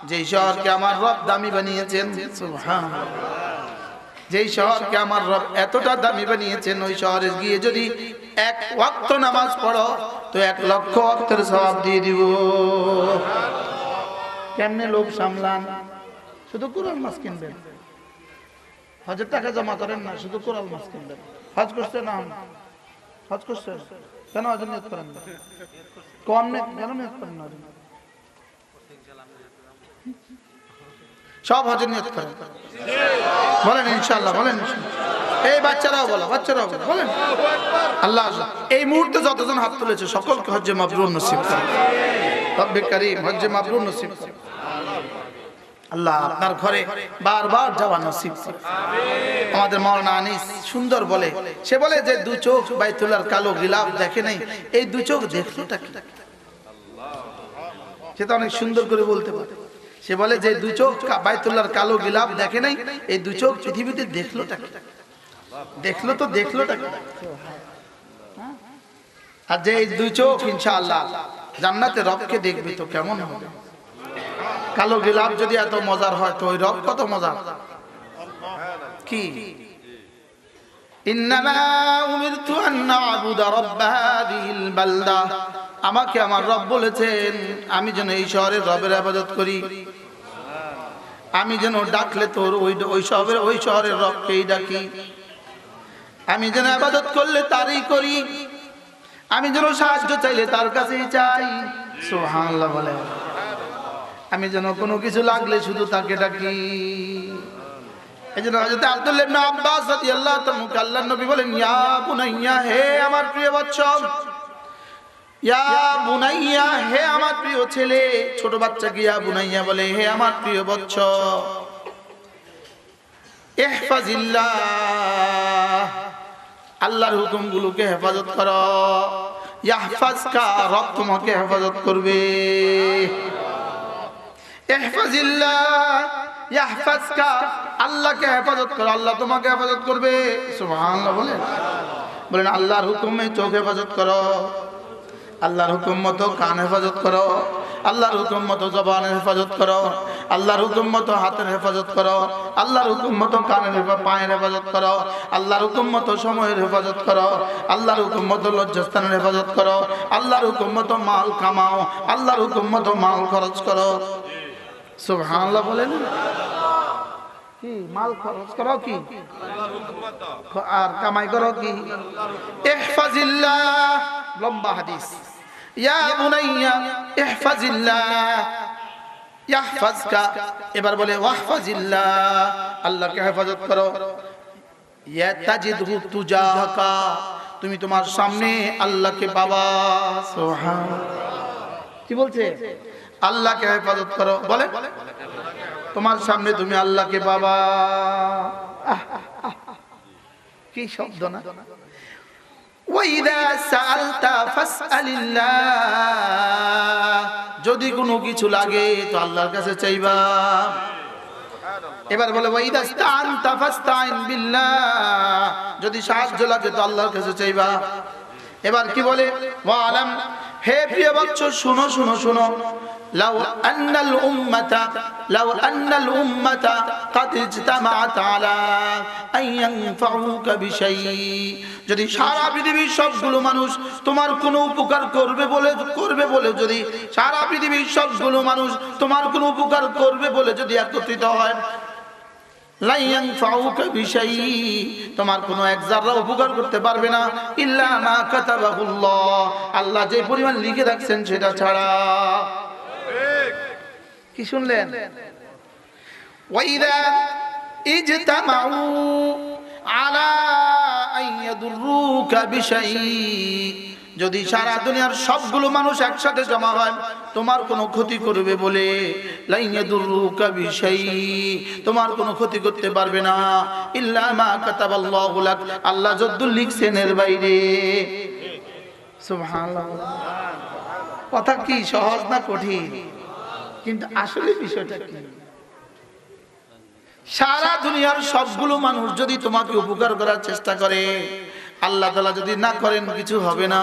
যেই শহরকে আমার রব দামি বানিয়েছেন। সুবহানাল্লাহ। যেই শহরকে আমার রব এতটা দামি বানিয়েছেন, ওই শহরে গিয়ে যদি এক ওয়াক্ত নামাজ পড়ো তো 1,00,000 ওয়াক্তের সওয়াব দিয়ে দিব। কেমনে লোক সামলান? শুধু কোরআন মাছ কিনবেন, হজের টাকা জমা করেন না, শুধু কোরআন মাছ কিনবেন। হজ করছে না? হজ করছে কেন? হজের নিয়ত করেন না? কম নেই কেন নিয়ত করেন না? সব হজের নিয়ত করেন, বলেন ইনশাআল্লাহ, বলেন। এই বাচ্চারাও বলো, বাচ্চারাও বলেন আল্লাহ। এই মুহূর্তে যতজন হাত তুলেছে সকলকে হজ্জে মাবরুর নসিব করুন। রব্বে কারীম হজ্জে মাবরুর নসিব করুন। আল্লাহ আপনার ঘরে বারবার যাওয়া নসিব করুন। আমাদের মাওলানা আনিস সুন্দর বলে, সে বলে যে দু চোখ বাইতুল্লাহর কালো গিলাফ দেখে নাই, এই দু চোখ দেখলোটা কি? সেটা অনেক সুন্দর করে বলতে পারে। সে বলে যে দু চোখ বাইতুল্লাহর কালো গিলাফ দেখে নাই, এই দু চোখ পৃথিবীতে দেখলোটা কি? দেখলো তো দেখলোটা কি? আর যে এই দুই চোখ ইনশাআল্লাহ জান্নাতে রবকে দেখবে তো কেমন হবে? কালো গিলাফ যদি এত মজার হয় তো ওই রব কত মজার। কি ইন্নামা উমিরতু আন না'বুদা রাব্ব হাযিহিল বালদা, আমাকে আমার রব বলেছেন আমি যেন এই শহরের রবের ইবাদত করি। আমি যেন ডাকলে তোর ওই শহরের রবকেই ডাকি। আমি যেন ইবাদত করলে তারই করি। আমি যেন সাহায্য চাইলে তার কাছেই চাই। সুবহানাল্লাহ বলে। আমি যেন কোনো কিছু লাগলে শুধু তাকে ডাকি। এজন্য হযরত আব্দুল্লাহ ইবনে আব্বাস রাদিয়াল্লাহু তাআলা আল্লাহর নবী বলেন, ইয়া বুনাইয়া, হে আমার প্রিয় বাচ্চা, ইয়া বুনাইয়া, হে আমার প্রিয় ছেলে। ছোট বাচ্চাকে ইয়া বুনাইয়া বলে, হে আমার প্রিয় বাচ্চা। ইহফাজিল্লাহ, আল্লাহর হুকুমগুলোকে হেফাজত করো। ইয়াহফাজকা, রব তোমাকে হেফাজত করবে। ইহফাজিল্লাহ ইয়াহফাজকা, আল্লাহকে হেফাজত করো, আল্লাহ তোমাকে হেফাজত করবে। সুবহানাল্লাহ বলেন। বলেন আল্লাহর হুকুমে চোখ হেফাজত করো, আল্লাহর হুকুম মতো কান হেফাজত করো, আল্লাহর হুকুম মতো জবানের হেফাজত করো, আল্লাহর হুকুম মতো হাতের হেফাজত করো, আল্লাহর হুকুম মতো কানের পায়ের হেফাজত করো, আল্লাহর হুকুম মতো সময়ের হেফাজত করো, আল্লাহর হুকুম মতো লজ্জাস্থানের হেফাজত করো, আল্লাহর হুকুম মতো মাল কামাও, আল্লাহর হুকুম মতো মাল খরচ করো। সুবহানাল্লাহ বলেন। কি মাল খরচ করো, কি আর কামাই করো, কি ইহফাজিল্লাহ। লম্বা হাদিস। ইয়া বুনাইয়া ইহফাজিল্লাহ ইয়াহফাজকা, এবার বলে ওয়াহফাজিল্লাহ, আল্লাহকে হেফাজত করো। ইয়া তাজিদহু তুজাহাকা, তুমি তোমার সামনে আল্লাহকে পাবা। সুবহানাল্লাহ। কি বলছে? আল্লাহকে হেফাজত করো, বলে তোমার সামনে তুমি আল্লাহকে পাবা। কি শব্দ না? ওয়াইদা সাআলতা ফাসআলিল্লাহ, যদি কোনো কিছু লাগে তো আল্লাহর কাছে চাইবা। এবার বলে ওয়াইদা ইসতাআনতা ফাসতাইন বিল্লাহ, যদি সাহায্য লাগে তো আল্লাহর কাছে চাইবা। এবার কি বলে? ওয়ালাম, হে প্রিয় বাচ্চা শুনো শুনো শুনো, লাউ আন্নাল উম্মাতা কাদ ইজতামাআত আলা আন ইয়ানফাউকা বিশাই, যদি সারা পৃথিবীর সবগুলো মানুষ তোমার কোনো উপকার করবে বলে যদি সারা পৃথিবীর সবগুলো মানুষ তোমার কোনো উপকার করবে বলে যদি একত্রিত হয়, লা ইয়ানফাউকা বিশাই, তোমার কোনো এক যারা উপকার করতে পারবে না, ইল্লা মা কাতাবাহুল্লাহ, আল্লাহ যে পরিমাণ লিখে রাখছেন সেটা ছাড়া। কি শুনলেন? ওয়াইদা ইজতামাউ আলা আন ইয়াদুররুকা বিশাই, যদি সারা দুনিয়ার সবগুলো মানুষ একসাথে জমা হয় তোমার কোনো ক্ষতি করবে বলে, লা ইয়াদুররুকা বিশাই, তোমার কোনো ক্ষতি করতে পারবে না, ইল্লা মা কাতাবাল্লাহু লাক, আল্লাহ যদ্দুল লিখছেন এর বাইরে। সুবহানাল্লাহ। কথা কি সহজ না কঠিন? কিন্তু আসলে বিষয়টা কি? সারা দুনিয়ার সবগুলো মানুষ যদি তোমাকে উপকার করার চেষ্টা করে, আল্লাহ তাআলা যদি না করেন কিছু হবে না।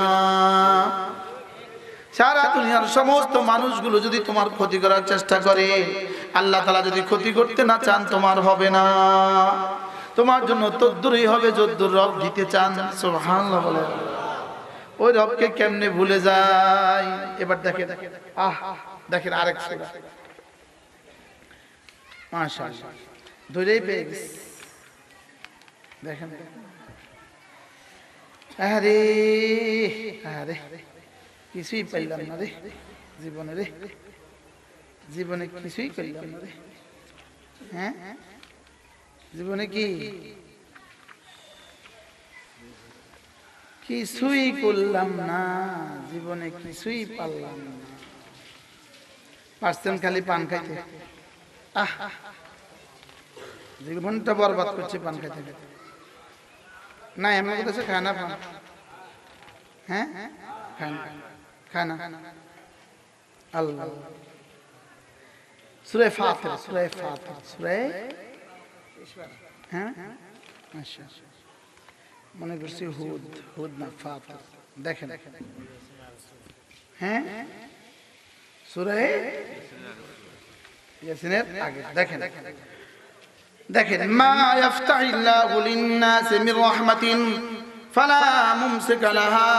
সারা দুনিয়ার সমস্ত মানুষগুলো যদি তোমার ক্ষতি করার চেষ্টা করে, আল্লাহ তাআলা যদি ক্ষতি করতে না চান তোমার হবে না। তোমার জন্য তদ্দুরই হবে যদ্দুর রব দিতে চান। সুবহানাল্লাহ বলে। ওই রবকে কেমনে ভুলে যায়। এবার দেখেন, দেখেন আরেক সূরা, মাশাআল্লাহ ধরেই পেয়ে গেছে। দেখেন আরে আরে কিছুই পাইলাম না রে জীবনে, রে জীবনে কিছুই করলাম না রে। হ্যাঁ জীবনে কি কিছুই করলাম না, জীবনে কিছুই পারলাম না। পারছেন খালি পান খাইতে। জীবনটা বরবাদ করছে পান খাইতে খাইতে। না এমন কথা খায় না পান। হ্যাঁ খায় না। আল্লাহ সূরা ফাতির, সূরা ফাতির, সূরা হ্যাঁ আচ্ছা মনে করছি হুদ, হুদ না ফাতির। দেখেন হ্যাঁ সূরা ইয়াসিনের আগে দেখেন, দেখেন মা ইফতাহিল্লাহু লিন-নাসি মির রাহমাতিন ফালা মুমসিকা লাহা।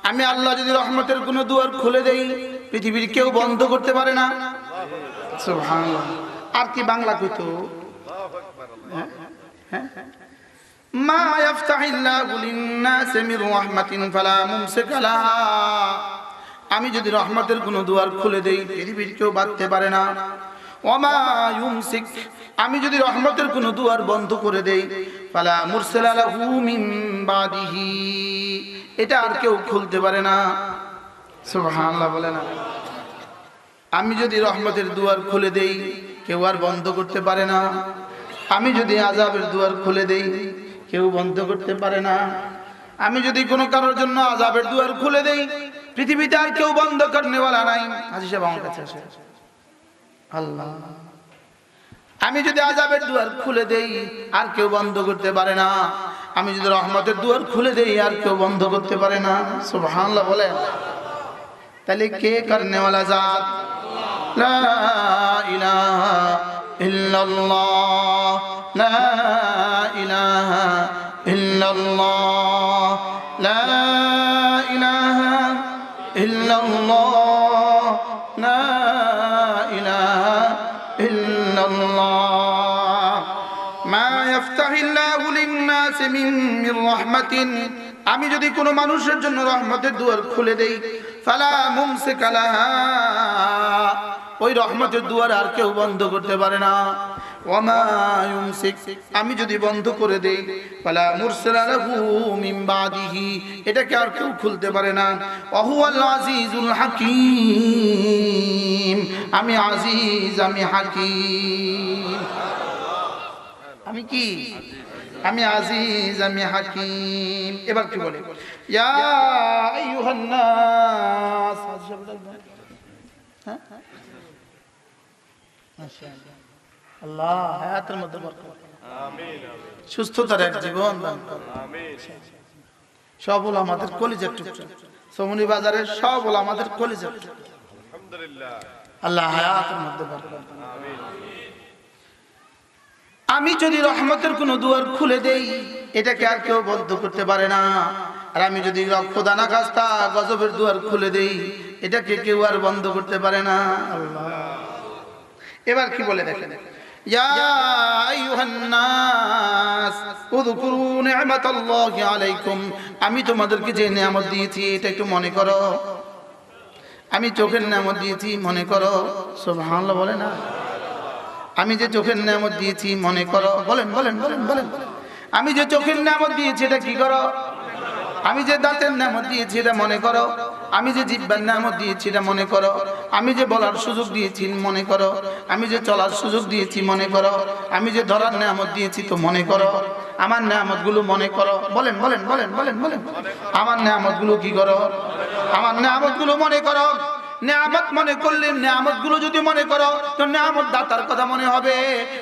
আমি আল্লাহ যদি রহমতের কোনো দুয়ার খুলে দেই, পৃথিবীর কেউ বন্ধ করতে পারে না। সুবহানাল্লাহ। আর কি বাংলা কইতো, মা ইফতাহিল্লাহু লিন-নাসি মির রাহমাতিন ফালা মুমসিকা লাহা। আমি যদি রহমতের কোনো দুয়ার খুলে দেই, পৃথিবীর কেউ বাঁধতে পারে না। ওয়ামা ইউমসিক, আমি যদি রহমতের কোনো দুয়ার বন্ধ করে দেই, ফালা মুরসালা লাহু মিন বাদিহি, এটা আর কেউ খুলতে পারে না। সুবহানাল্লাহ বলে না। আমি যদি রহমতের দুয়ার খুলে দেই, কেউ আর বন্ধ করতে পারে না। আমি যদি আযাবের দুয়ার খুলে দেই, কেউ বন্ধ করতে পারে না। আমি যদি কোনো কারোর জন্য আযাবের দুয়ার খুলে দেই, পৃথিবীতে আর কেউ বন্ধ করনেওয়ালা নাই। হাজী সাহেব আমার কাছে আসে। আল্লাহ, আমি যদি আযাবের দুয়ার খুলে দেই, আর কেউ বন্ধ করতে পারে না। আমি যদি রহমতের দুয়ার খুলে দেই, আর কেউ বন্ধ করতে পারে না। সুবহানাল্লাহ বলেন। তাহলে কে করনেওয়ালা জাত? লা ইলাহা ইল্লাল্লাহ, লা ইলাহা ইল্লাল্লাহ, লা ইলাহা ইল্লাল্লাহ, লা ইলাহা ইল্লাল্লাহ। মা ইফতাহিল্লাহু লিন-নাসি মির রাহমাতিন, আমি যদি কোনো মানুষের জন্য রহমতের দুয়ার খুলে দেই, ফালা মুমসিকা লাহা, ওই রহমতের দুয়ার আর কেউ বন্ধ করতে পারে না। ওয়ামা ইউমসিক, আমি যদি বন্ধ করে দেই, ফালা মুরসালা লাহু মিন বাদিহি, এটাকে আর কেউ খুলতে পারে না। ওয়া হুয়াল আজিজুল হাকীম, আমি আজিজ, আমি হাকীম। আমি কি? আমি আজিজ, আমি হাকীম। এবার কি বলে? ইয়া আইয়ুহান নাস, মাশাআল্লাহ, আল্লাহ হায়াতের মধ্যে বরকত, আমিন, সুস্থতার এক জীবন দান করুন, আমিন। সব হলো আমাদের কলিজার টুকরা, সমনি বাজারের সব হলো আমাদের কলিজার টুকরা, আলহামদুলিল্লাহ। আল্লাহ হায়াতের মধ্যে বরকত, আমিন। আমি যদি রহমতের কোনো দুয়ার খুলে দেই, এটাকে আর কেউ বন্ধ করতে পারে না। আর আমি যদি খোদা না খাস্তা গজবের দুয়ার খুলে দেই, এটাকে কেউ আর বন্ধ করতে পারে না। আল্লাহ, এবার কি বলে দেখেন, ইয়া আইয়ুহান নাস উযকুরু নি'মাতাল্লাহি আলাইকুম, আমি তোমাদেরকে যে নিয়ামত দিয়েছি এটা একটু মনে করো। আমি চোখের নিয়ামত দিয়েছি, মনে করো। সুবহানাল্লাহ বলে না। আমি যে চোখের নিয়ামত দিয়েছি মনে করো। বলেন বলেন বলেন বলেন। আমি যে চোখের নিয়ামত দিয়েছি এটা কি করো? আমি যে দাঁতের নিয়ামত দিয়েছি এটা মনে করো। আমি যে জিহ্বার নিয়ামত দিয়েছি এটা মনে করো। আমি যে বলার সুযোগ দিয়েছি মনে করো। আমি যে চলার সুযোগ দিয়েছি মনে করো। আমি যে ধরার নিয়ামত দিয়েছি তো মনে করো। আমার নিয়ামতগুলো মনে করো। বলেন বলেন বলেন বলেন বলেন। আমার নিয়ামতগুলো কি করো? আমার নিয়ামতগুলো মনে করো। নিয়ামত মনে করলে নিয়ামত গুলো যদি মনে করো তো নিয়ামত দাতার কথা মনে হবে,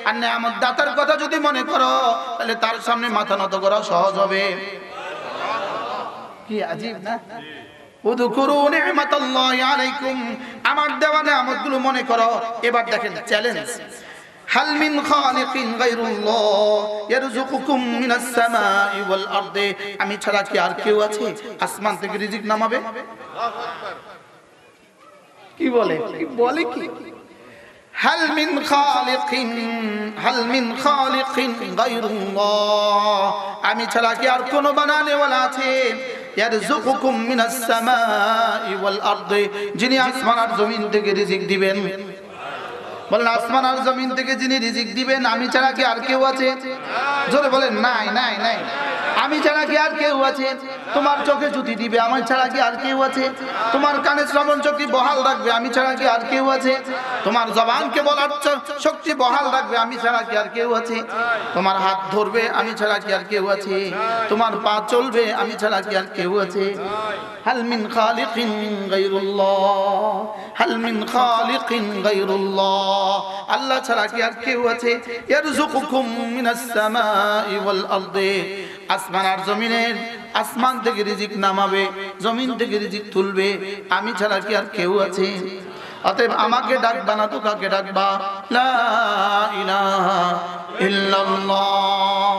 আর নিয়ামত দাতার কথা যদি মনে করো তাহলে তার সামনে মাথা নত করা সহজ হবে। কি আজীব না? উযকুরু নি'মাতাল্লাহি আলাইকুম, আমার দেওয়া নিয়ামতগুলো মনে করো। এবার দেখেন চ্যালেঞ্জ, হাল মিন খালিকিন গায়রুল্লাহ ইয়ারযুকুকুম মিনাস সামাই ওয়াল আরদি, আমি ছাড়া কি আর কেউ আছে আসমান থেকে রিজিক নামাবে? আল্লাহু আকবার। কি বলে কি হাল মিন খালিকিন গায়রুল্লাহ, আমি ছাড়া কি আর কোনো বানানেওয়ালা আছে? ইয়ারযুকুকুম মিনাস সামাই ওয়াল আরদি, যিনি আসমান আর জমিন থেকে রিজিক দিবেন। বলেন আসমান আর জমিন থেকে যিনি রিজিক দিবেন, আমি ছাড়া কি আর কেউ আছে? জোরে বলেন নাই নাই নাই। আমি ছাড়া কি আর কেউ আছে? তোমার চোখে জ্যোতি দিবে, আমি ছাড়া কি আর কেউ আছে? তোমার কানে শ্রবণ শক্তি বহাল রাখবে, আমি ছাড়া কি আর কেউ আছে? তোমার জবানকে বলার শক্তি বহাল রাখবে, আমি ছাড়া কি আর কেউ আছে? তোমার হাত ধরবে, আমি ছাড়া কি আর কেউ আছে? তোমার পা চলবে, আমি ছাড়া কি আর কেউ আছে? হাল মিন খালিকিন গায়রুল্লাহ, হাল মিন খালিকিন গায়রুল্লাহ, আল্লাহ ছাড়া কি আর কেউ আছে? ইয়ারযুকুকুম মিনাস সামাই ওয়াল আরদি, আসমান আর জমিনের, আসমান থেকে রিজিক নামাবে, জমিন থেকে রিজিক তুলবে, আমি ছাড়া কি আর কেউ আছে? অতএব আমাকে ডাকবা না তো কাকে ডাকবা? লা ইলাহা ইল্লাল্লাহ,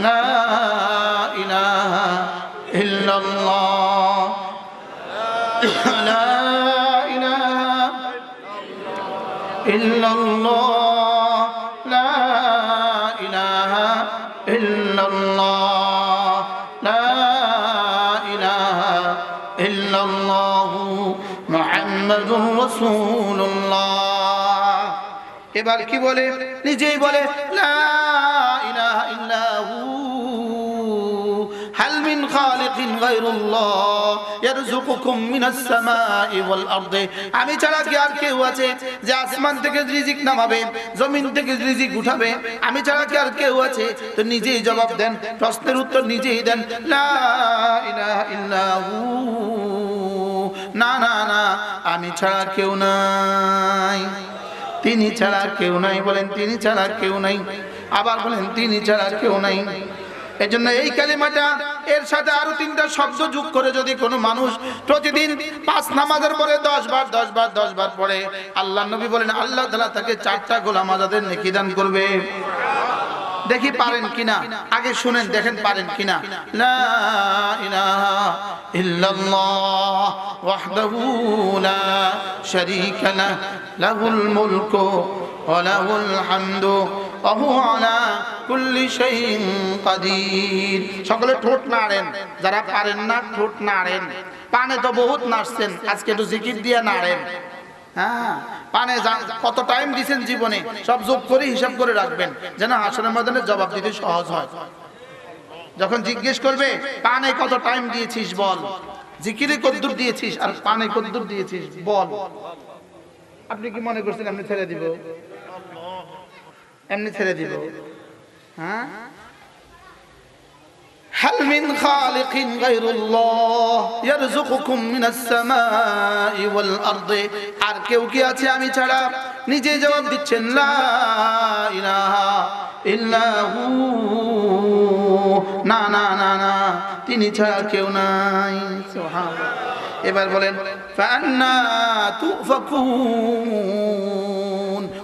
লা ইলাহা ইল্লাল্লাহ, লা ইলাহা ইল্লাল্লাহ, লা ইলাহা ইল্লাল্লাহ, লা ইলাহা ইল্লাল্লাহু মুহাম্মাদুর রাসূলুল্লাহ। এবার কি বলে? নিজেই বলে লা ইলাহা ইল্লাহু, হাল মিন খালিকিন গায়রুল্লাহ ইয়ারযুকুকুম মিনাস সামাই ওয়াল আরদি, আমি ছাড়া কি আর কেউ আছে যে আসমান থেকে রিজিক নামাবে, জমিন থেকে রিজিক উঠাবে? আমি ছাড়া কি আর কেউ আছে? তো নিজেই জবাব দেন, প্রশ্নের উত্তর নিজেই দেন, লা ইলাহা ইল্লাহু, না না না, আমি ছাড়া কেউ নাই, তিনি ছাড়া কেউ নাই। বলেন তিনি ছাড়া কেউ নাই, আবার বলেন তিনি ছাড়া কেউ নাই। এজন্য এই কালিমাটা এর সাথে আরো তিনটা শব্দ যোগ করে যদি কোনো মানুষ প্রতিদিন 5 নামাজের পরে 10 বার পড়ে, আল্লাহ নবী বলেন আল্লাহ তাআলা তাকে 4টা গোলাম আজাদের নেকি দান করবে। দেখি পারেন কিনা, আগে শুনেন দেখেন পারেন কিনা। লা ইলাহা ইল্লাল্লাহ ওয়াহদাহু লা শারীকা লাহু লাহুল মুলকু ওয়া লাহুল হামদু ওয়া হুয়া আলা কুল্লি শাইইন কাদির। সকলে ঠোঁট নাড়েন, যারা পারেন না ঠোঁট নাড়েন। পানে তো বহুত নাড়ছেন, আজকে একটু জিকির দিয়ে নাড়েন। হ্যাঁ, পানে কত টাইম দিয়েছেন জীবনে সব যোগ করে হিসাব করে রাখবেন, যেন হাসরের ময়দানে জবাব দিতে সহজ হয়। যখন জিজ্ঞেস করবে পানে কত টাইম দিয়েছিস বল, জিকিরে কতদূর দিয়েছিস আর পানে কতদূর দিয়েছিস বল। আপনি কি মনে করছেন এমনি ছেড়ে দিব? এমনি ছেড়ে দিব? হ্যাঁ, হাল মিন খালিকিন গায়রুল্লাহ ইয়ারযুকুকুম মিনাস সামাই ওয়াল আরদি, আর কেউ কি আছে আমি ছাড়া? নিজে জবাব দিচ্ছেন লা ইলাহা ইল্লাহু, না না না না, তিনি ছাড়া কেউ নাই। সুবহানাল্লাহ। এবার বলেন ফান্না তুফাকুন,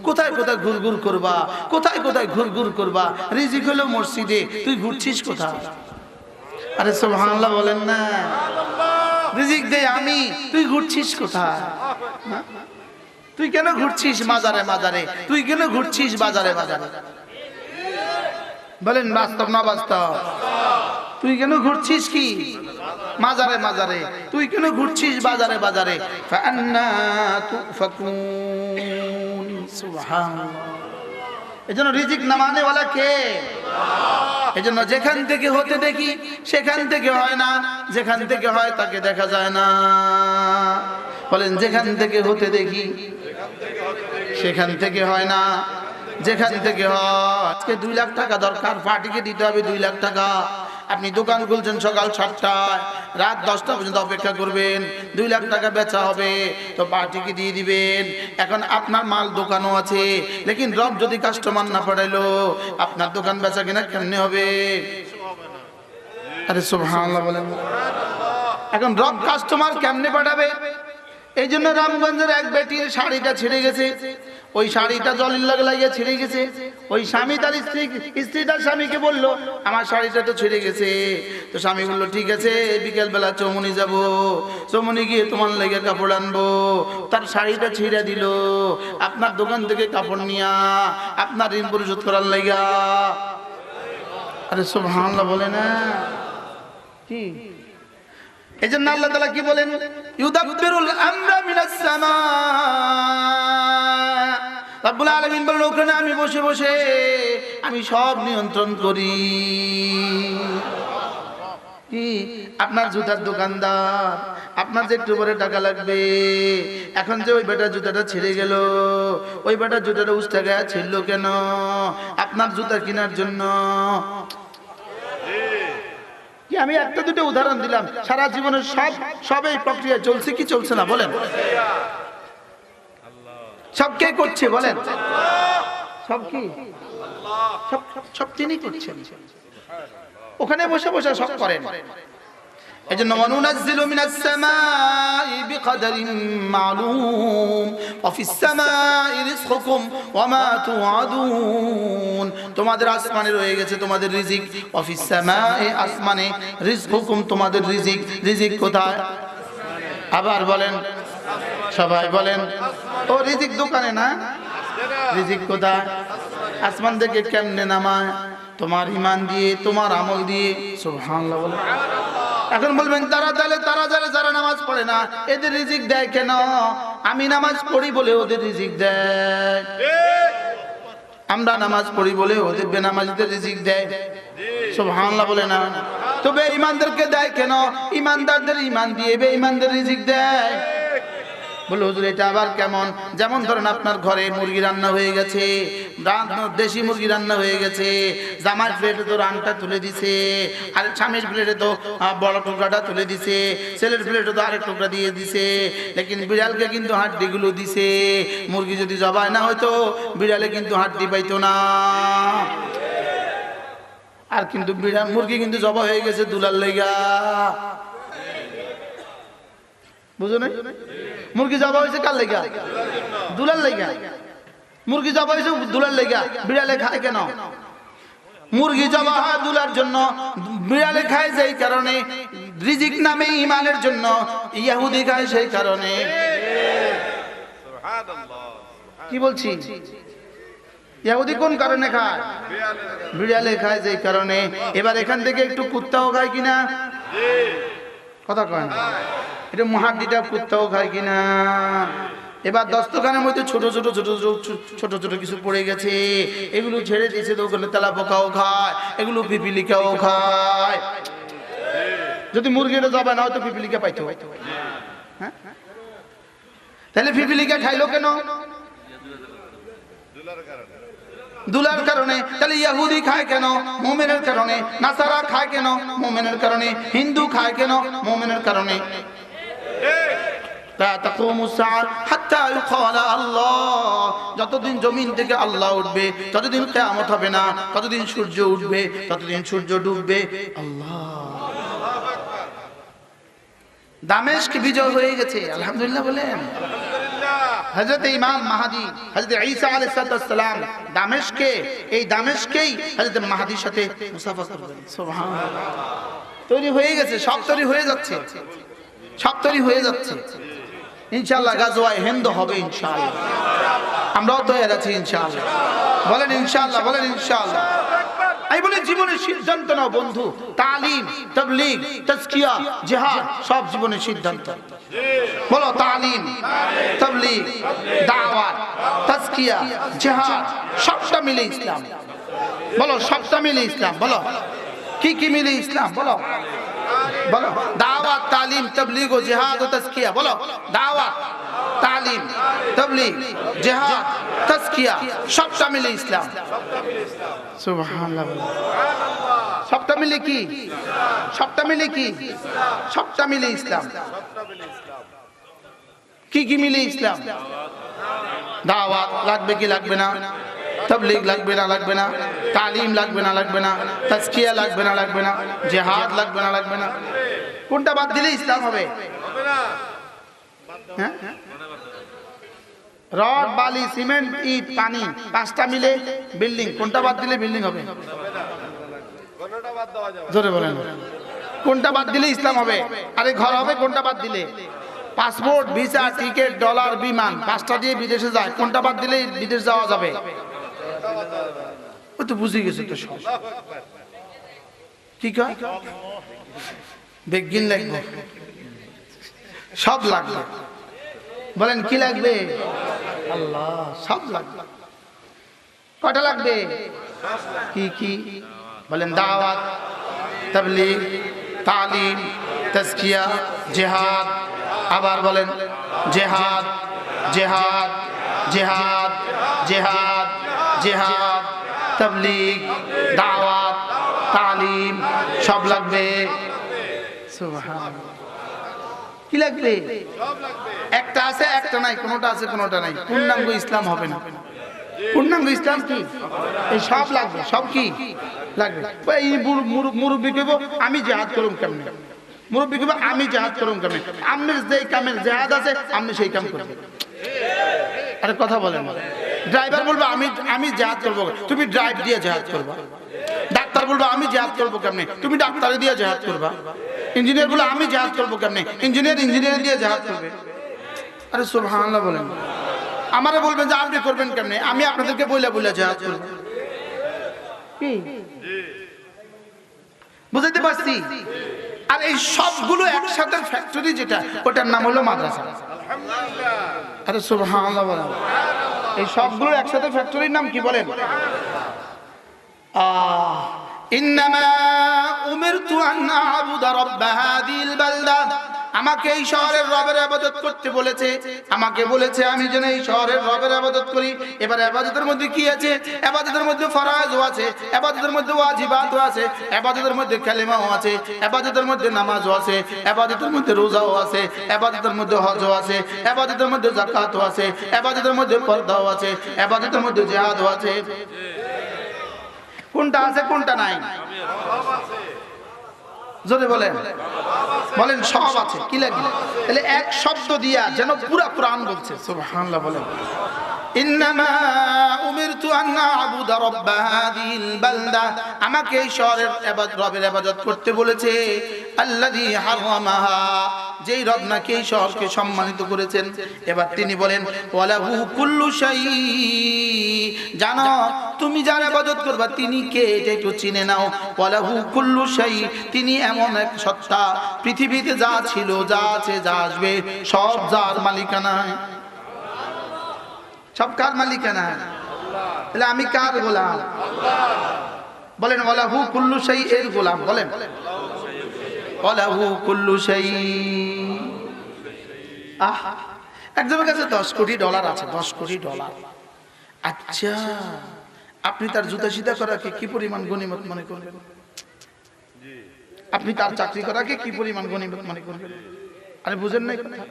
কোথায় কোথায় ঘুরঘুর করবা, কোথায় কোথায় ঘুরঘুর করবা? রিজিক হলো মসজিদে, তুই ঘুরছিস কোথায়? আরে সুবহানাল্লাহ বলেন না। রিজিক দেই আমি, তুই ঘুরছিস কোথায়? তুই কেন ঘুরছিস মাজারে মাজারে? তুই কেন ঘুরছিস বাজারে বাজারে? বলেন বাস্তব না বাস্তব? তুই কেন ঘুরছিস কি মাজারে মাজারে? তুই কেন ঘুরছিস বাজারে বাজারে? ফান্না তুফাকুন। সুবহানাল্লাহ। এজন্য রিজিক নামানে ওয়ালা কে? এজন্য যেখান থেকে হতে দেখি সেখান থেকে হয় না, যেখান থেকে হয় তাকে দেখা যায় না। বলেন যেখান থেকে হতে দেখি সেখান থেকে হয় না, যেখান থেকে হয়। আজকে 2 লাখ টাকা দরকার, পার্টিকে দিতে হবে 2 লাখ টাকা। আপনি দোকান খুলছেন সকাল 7টায়, রাত 10টা পর্যন্ত অপেক্ষা করবেন, 2 লাখ টাকা বেচা হবে, তো পার্টিকে দিয়ে দিবেন। এখন আপনার মাল দোকানও আছে, লেকিন রব যদি কাস্টমার না পাঠাইলো আপনার দোকান বেচা কিনা কেমনে হবে? আরে সুবহানাল্লাহ বলেন। এখন রব কাস্টমার কেমনে পাঠাবে? এই জন্য রামগঞ্জের এক বেটির শাড়িটা ছিঁড়ে গেছে, ওই শাড়িটা জলের লাগে লাগিয়ে ছিঁড়ে গেছে। ওই স্বামী তার স্ত্রীটার স্বামীকে বলল আমার শাড়িটা তো ছিঁড়ে গেছে। তো স্বামী বলল ঠিক আছে, বিকেল বেলা চৌমনি যাব, চৌমনি গিয়ে তোমার লেগে কাপড় আনবো। তার শাড়িটা ছিঁড়ে দিল, আপনার দোকান থেকে কাপড় নিয়া আপনার ঋণ পরিশোধ করার লাগা। আরে সুবহানাল্লাহ বলে না কি? এই জন্য আল্লাহ তাআলা কি বলেন? ইউদাব্বিরুল আমরা মিনাস সামা। রব্বুল আলামিন বলেন ওখানে আমি বসে বসে আমি সব নিয়ন্ত্রণ করি। কি? আপনার জুতার দোকানদার, আপনার যে একটু পরে টাকা লাগবে, এখন যে ওই বেটা জুতাটা ছিঁড়ে গেল, ওই বেটা জুতাটা উস্তা গায়ে ছিড়ল কেন? আপনার জুতা কেনার জন্য। কি আমি একটা দুটো উদাহরণ দিলাম, সারা জীবনের সব এই প্রক্রিয়া চলছে কি চলছে না বলেন? সব কে করছে বলেন? সব কি? সব তিনি করছেন, ওখানে বসে বসে সব করেন। এজন্য ওয়ানুনাজ্জিলু মিনাস সামাই বিকদারিন মালুম ওয়া ফিস সামাই রিজকুকুম ওয়া মা তুআদুন। তোমাদের আসমানে রয়ে গেছে তোমাদের রিজিক, ওয়া ফিস সামাই আসমানে রিজকুকুম তোমাদের রিজিক। রিজিক কোথায়? আবার বলেন, সবাই বলেন। ও রিজিক দোকানে না, রিজিক কোথায়? আসমান থেকে কেমনে নামায়? তোমার ঈমান দিয়ে, তোমার আমল দিয়ে। সুবহানাল্লাহ বলেন। এখন বলবেন তারা যারা নামাজ পড়ে না এদের রিজিক দেয় কেন? আমি নামাজ পড়ি বলে ওদের রিজিক দেয়, আমরা নামাজ পড়ি বলে ওদের বেনামাজিদের রিজিক দেয়। সুবহানাল্লাহ বলে না? তবে ঈমানদারকে দেয় কেন? ঈমানদারদের ঈমান দিয়ে বেঈমানদের রিজিক দেয়। বলে হুজুর এটা আবার কেমন? যেমন ধরেন আপনার ঘরে মুরগি রান্না হয়ে গেছে, দেশি মুরগি রান্না হয়ে গেছে, জামাই প্লেটে তো রানটা তুলে দিছে, আর স্বামীর প্লেটে তো বড় টুকরাটা তুলে দিছে, ছেলের প্লেটে তো আরেক টুকরা দিয়ে দিছে, লেকিন বিড়ালকে কিন্তু হাড্ডিগুলো দিছে। মুরগি যদি জবাই না হয়তো বিড়ালে কিন্তু হাড্ডি পাইতো না। আর কিন্তু মুরগি কিন্তু জবা হয়ে গেছে দুলার লেগা, বুঝো না? মুরগি জবা হয়েছে কার লেগা? দুলার লেগা। মুরগি জবা হয়েছে দুলার লেগা। বিড়ালে খায় কেন? মুরগি জবা হয় দুলার জন্য, বিড়ালে খায় যেই কারণে, রিজিক নামে ঈমানের জন্য, ইহুদি খায় সেই কারণে। কি বলছি? ইহুদি কোন কারণে খায়? বিড়ালে খায় যেই কারণে। এবার এখান থেকে একটু কুত্তাও খায় কিনা? কথা কয় না? এটা মহাদ্দিটা কুত্তাও খায় কিনা? এবার দস্তখানের মধ্যে ছোট ছোট কিছু পড়ে গেছে, এগুলো ছেড়ে দিয়েছে তো ওখানে তেলা পোকাও খায়, এগুলো পিপিলিকাও খায়। যদি মুরগিটা জবাই না হয়তো পিপিলিকা পাইতো, হ্যাঁ? তাহলে পিপিলিকা খাইলো কেন? দুলার কারণে। তাহলে ইহুদি খায় কেন? মুমিনের কারণে। নাসারা খায় কেন? মুমিনের কারণে। হিন্দু খায় কেন? মুমিনের কারণে। যতদিন জমিন থেকে আল্লাহ উঠবে ততদিন কিয়ামত হবে না, ততদিন সূর্য উঠবে, ততদিন সূর্য ডুববে। আল্লাহ। দামেস্ক বিজয় হয়ে গেছে, আলহামদুলিল্লাহ বলেন। হযরত ইমাম মাহদী হযরত ঈসা আলাইহিস সালাম দামেস্কে, এই দামেস্কেই হযরত মাহদীর সাথে মুসাফা করবেন। সুবহানাল্লাহ। তৈরি হয়ে গেছে, সব তৈরি হয়ে যাচ্ছে, সব তৈরি হয়ে যাচ্ছে। ইনশাআল্লাহ গাজওয়ায়ে হিন্দ হবে ইনশাআল্লাহ। আমরাও তৈরি আছি ইনশাআল্লাহ। বলেন ইনশাআল্লাহ, বলেন ইনশাআল্লাহ। আমি বলি জীবনের সিদ্ধান্ত নাও বন্ধু। তালিম, তাবলীগ, তাজকিয়া, জিহাদ সব জীবনের সিদ্ধান্ত। বলো তালিম, তাবলীগ, দাওয়াত, তাজকিয়া, জিহাদ সবটা মিলে ইসলাম। বলো সবটা মিলে ইসলাম। বলো কি কি মিলে ইসলাম? বলো বলো। দাওয়াত, তালিম, তাবলীগ ও জিহাদ ও তাজকিয়া। বলো দাওয়াত, তালিম, তাবলীগ, জিহাদ, তাজকিয়া সবটা মিলে ইসলাম। সুবহানাল্লাহ। সবটা মিলে কি? সবটা মিলে কি? সবটা মিলে ইসলাম। কি কি মিলে ইসলাম? দাওয়াত লাগবে কি লাগবে না? তাবলীগ লাগবে না লাগবে না? তালিম লাগবে না লাগবে না? তাজকিয়া লাগবে না লাগবে না? জিহাদ লাগবে না লাগবে না? কোনটা বাদ দিলে ইসলাম হবে? হ্যাঁ, রড বালি সিমেন্ট ইট পানি পাঁচটা মিলে বিল্ডিং, কোনটা বাদ দিলে বিল্ডিং হবে? জোরে বলেন, কোনটা বাদ দিলে ইসলাম হবে? আরে ঘর হবে কোনটা বাদ দিলে? পাসপোর্ট ভিসা টিকিট ডলার বিমান পাঁচটা দিয়ে বিদেশে যায়, কোনটা বাদ দিলে বিদেশ যাওয়া যাবে? ও তো বুঝে গেছে তো সব। কি কয়? বেগিন লাগবে, সব লাগবে। বলেন কি লাগবে? আল্লাহ, সব লাগবে। কয়টা লাগবে? কি কি বলেন? দাওয়াত, তাবলীগ, তালিম, তাজকিয়া, জিহাদ। আবার বলেন জিহাদ, জিহাদ, জিহাদ, জিহাদ, জিহাদ, তাবলীগ, দাওয়াত, তালিম, সব লাগবে। সুবহানাল্লাহ। কি লাগবে? একটা আছে একটা নাই, কোনটা আছে কোনটা নাই। পূর্ণাঙ্গ ইসলাম হবে না। পূর্ণাঙ্গ ইসলাম কি? এই সব লাগবে। সব কি লাগবে? এই মুরব্বী কইব আমি জিহাদ করুম কেমনে? মুরব্বী কইব আমি জিহাদ করুম কেমনে? আম্মের যেই কামের জিহাদ আছে আপনি সেই কাম করবেন। আরে কথা বলেন। ড্রাইভার বলবে আমি জিহাদ করব, তুমি ড্রাইভ দিয়ে জিহাদ করবা। ডাক্তার বলবে আমি জিহাদ করব কেমনে? তুমি ডাক্তারে দিয়ে জিহাদ করবা। ইঞ্জিনিয়ার বলে আমি জিহাদ করব কেমনে? ইঞ্জিনিয়ার দিয়ে জিহাদ করবে। আরে সুবহানাল্লাহ বলেন। আমারে বলবেন যে আপনি করবেন কেমনে? আমি আপনাদেরকে বইলা বইলা জিহাদ করব। কি বুঝাইতে পারছি? আর এই সবগুলো একসাথে ফ্যাক্টরি যেটা, ওটার নাম হলো মাদ্রাসা। আলহামদুলিল্লাহ। আরে সুবহানাল্লাহ বলেন। এই সবগুলো একসাথে ফ্যাক্টরির নাম কি বলেন? ইন্নামা উমিরতু আন আ'বুদা রাব্ব হাযিহিল বালদা। আমাকে এই শহরের রবের ইবাদত করতে বলেছে। আমাকে বলেছে আমি যেন এই শহরের রবের ইবাদত করি। এবার ইবাদতের মধ্যে কি আছে? ইবাদতের মধ্যে ফরজও আছে, ইবাদতের মধ্যে ওয়াজিবাতও আছে, ইবাদতের মধ্যে কালেমাও আছে, ইবাদতের মধ্যে নামাজও আছে, ইবাদতের মধ্যে রোজাও আছে, ইবাদতের মধ্যে হজও আছে, ইবাদতের মধ্যে যাকাতও আছে, ইবাদতের মধ্যে পর্দাও আছে, ইবাদতের মধ্যে জিহাদও আছে। কোনটা আছে কোনটা নাই? জোরে বলেন, বলেন সব আছে। কি লাগে? তাহলে এক শব্দ দিয়া যেন পুরা কোরআন বলছে। সুবহানাল্লাহ বলেন। ইন্নামা উমিরতু আন আ'বুদা রাব্ব হাযিহিল বালদা। আমাকে এই শহরের রবের ইবাদত করতে বলেছে। আল্লাযী হারামাহা, যেই রব নাকি এই শহরকে সম্মানিত করেছেন। এবার তিনি বলেন ওয়ালাহু কুল্লু শাই। জানো তুমি যার ইবাদত করবা তিনি কে এটা একটু চিনে নাও। ওয়ালাহু কুল্লু শাই, তিনি এমন এক সত্তা, পৃথিবীতে যা ছিল যা আছে যা আসবে সব যার মালিকানা। সব কার মালিকানা? তাহলে আমি কার গোলাম? বলেন ওয়ালাহু কুল্লু শাই এর গোলাম। বলেন ওয়ালাহু কুল্লু শাই। একজনের কাছে 10 কোটি ডলার আছে। 10 কোটি ডলার। আচ্ছা, আপনি তার জুতা সিধা করাকে কি পরিমাণ গনিমত মনে করবেন? আপনি তার চাকরি করাকে কি পরিমাণ গনিমত মনে করবেন? আরে বুঝেন নাই কথা?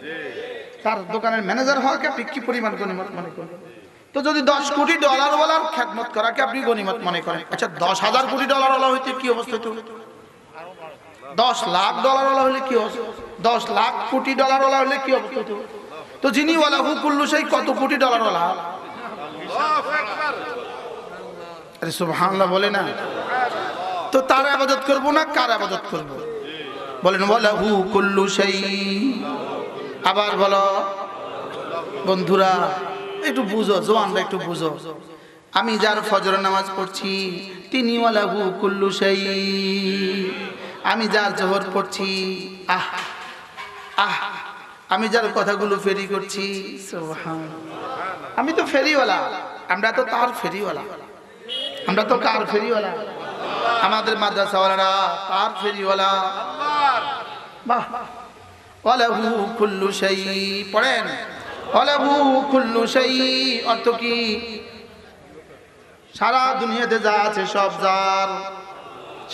তার দোকানের ম্যানেজার হওয়াকে আপনি কি পরিমাণ গনিমত মনে করবেন? তো যদি 10 কোটি ডলার ওয়ালার খেদমত করাকে আপনি গনিমত মনে করেন, আচ্ছা 10,000 কোটি ডলার ওয়ালা হইতে কি অবস্থা হতো? 10 লাখ ডলার ওয়ালা হলে কি অবস্থা? 10 লাখ কোটি ডলার ওয়ালা হলে কি অবস্থা হতো? তো যিনি ওয়ালাহু কুল্লু শাই কত কোটি ডলার ওয়ালা? আরে সুবহানাল্লাহ বলে না। তো তার ইবাদত করব না কার ইবাদত করব? বলেন ওয়ালাহু কুল্লু শাই। আবার বলো বন্ধুরা, একটু বুঝো, জওয়ানরা একটু বুঝো। আমি যার ফজরের নামাজ পড়ছি তিনি ওয়ালাহু কুল্লু শাই। আমি যার জোহর পড়ছি, আমি যার কথাগুলো ফেরি করছি, সুবহানাল্লাহ, আমি তো ফেরিওয়ালা। আমরা তো তার ফেরিওয়ালা। আমরা তো কার ফেরিওয়ালা? আমাদের মাদ্রাসাওয়ালারা তার ফেরিওয়ালা। বাহ। ওয়ালাহু কুল্লু শাই। পড়েন ওয়ালাহু কুল্লু শাই। অর্থ কি? সারা দুনিয়াতে যা আছে সব যার।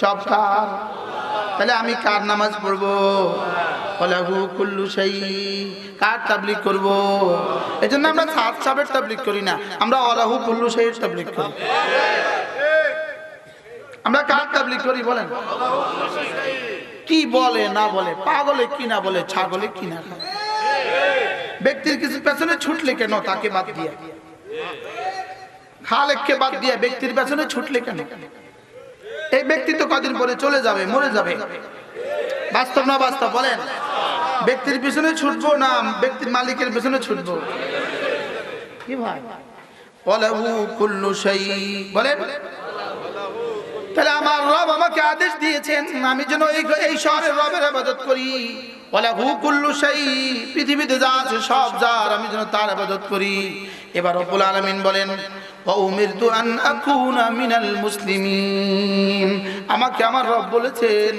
সব কার? তাহলে আমি কার নামাজ পড়বো? ওয়ালাহু কুল্লু শাই। কার তাবলীগ করব? এজন্য আমরা সাত সাবের তাবলীগ করি না, আমরা ওয়ালাহু কুল্লু শাইয়ের তাবলীগ করি। আমরা কার তাবলীগ করি বলেন? কি বলে না বলে, পাগলে কি না বলে, ছাগলে কি না খায়, ব্যক্তির কিছু পেছনে ছুটলে কেন তাকে বাদ দিয়ে, খালেককে বাদ দিয়ে ব্যক্তির পেছনে ছুটলে কেন? এই ব্যক্তি তো কদিন পরে চলে যাবে, মরে যাবে। বাস্তব না বাস্তব বলেন? ব্যক্তির পিছনে ছুটবো না ব্যক্তির মালিকের পিছনে ছুটবো? কি ভাই? ওয়ালাহু কুল্লু শাই বলেন। তাহলে আমার রব আমাকে আদেশ দিয়েছেন আমি যেন এই শহরের রবের ইবাদত করি। ওয়ালাহু কুল্লু শাই, পৃথিবীতে যা আছে সব যার, আমি যেন তার ইবাদত করি। এবার রব্বুল আলামিন বলেন ওয়া উমিরতু আন আকুনা মিনাল মুসলিমিন, আমাকে আমার রব বলেছেন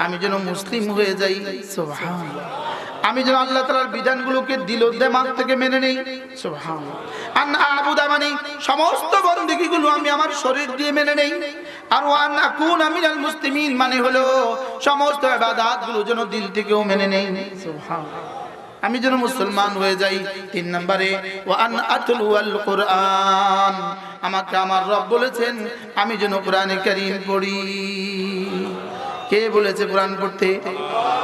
আমি যেন মুসলিম হয়ে যাই। সুবহানাল্লাহ, আমি যেন আল্লাহ তাআলার বিধানগুলোকে দিল দিমাগ থেকে মেনে নেই। সুবহানাল্লাহ। আন আবুদা মানে সমস্ত বন্দেগীগুলো আমি আমার শরীর দিয়ে মেনে নেই। আর ওয়ান আকুনা মিনাল মুসলিমিন মানে হলো সমস্ত ইবাদতগুলো যেন দিল থেকেও মেনে নেই। সুবহানাল্লাহ, আমি যেন মুসলমান হয়ে যাই। 3 নম্বরে ওয়ান আতলুল কুরআন, আমাকে আমার রব বলেছেন আমি যেন কোরআনে কারীম পড়ি। কে বলেছে কোরআন পড়তে?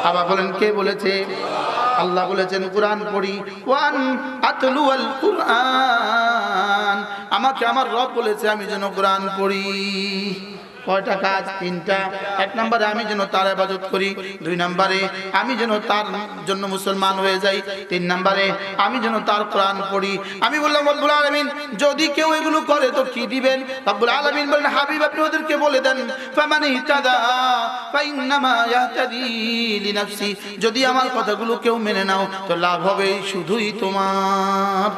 আবার বলেন কে বলেছে? আল্লাহ বলেছেন কোরআন পড়ি। ওয়ান আতলুল কুরআন, আমাকে আমার রব বলেছে আমি যেন কোরআন পড়ি। কয়টা কাজ? 3টা। 1 নম্বরে আমি যেন তার ইবাদত করি, 2 নম্বরে আমি যেন তার জন্য মুসলমান হয়ে যাই, 3 নম্বরে আমি যেন তার কোরআন পড়ি। আমি বললাম রব্বুল আলামিন যদি কেউ এগুলো করে তো কি দিবেন? রব্বুল আলামিন বলেন হাবিব আপনি ওদেরকে বলে দেন ফামান ইহতাদা ফাইন্নামা ইয়াহতাদি লিনাফসি, যদি আমার কথাগুলো কেউ মেনে নাও তো লাভ হবে শুধুই তোমার।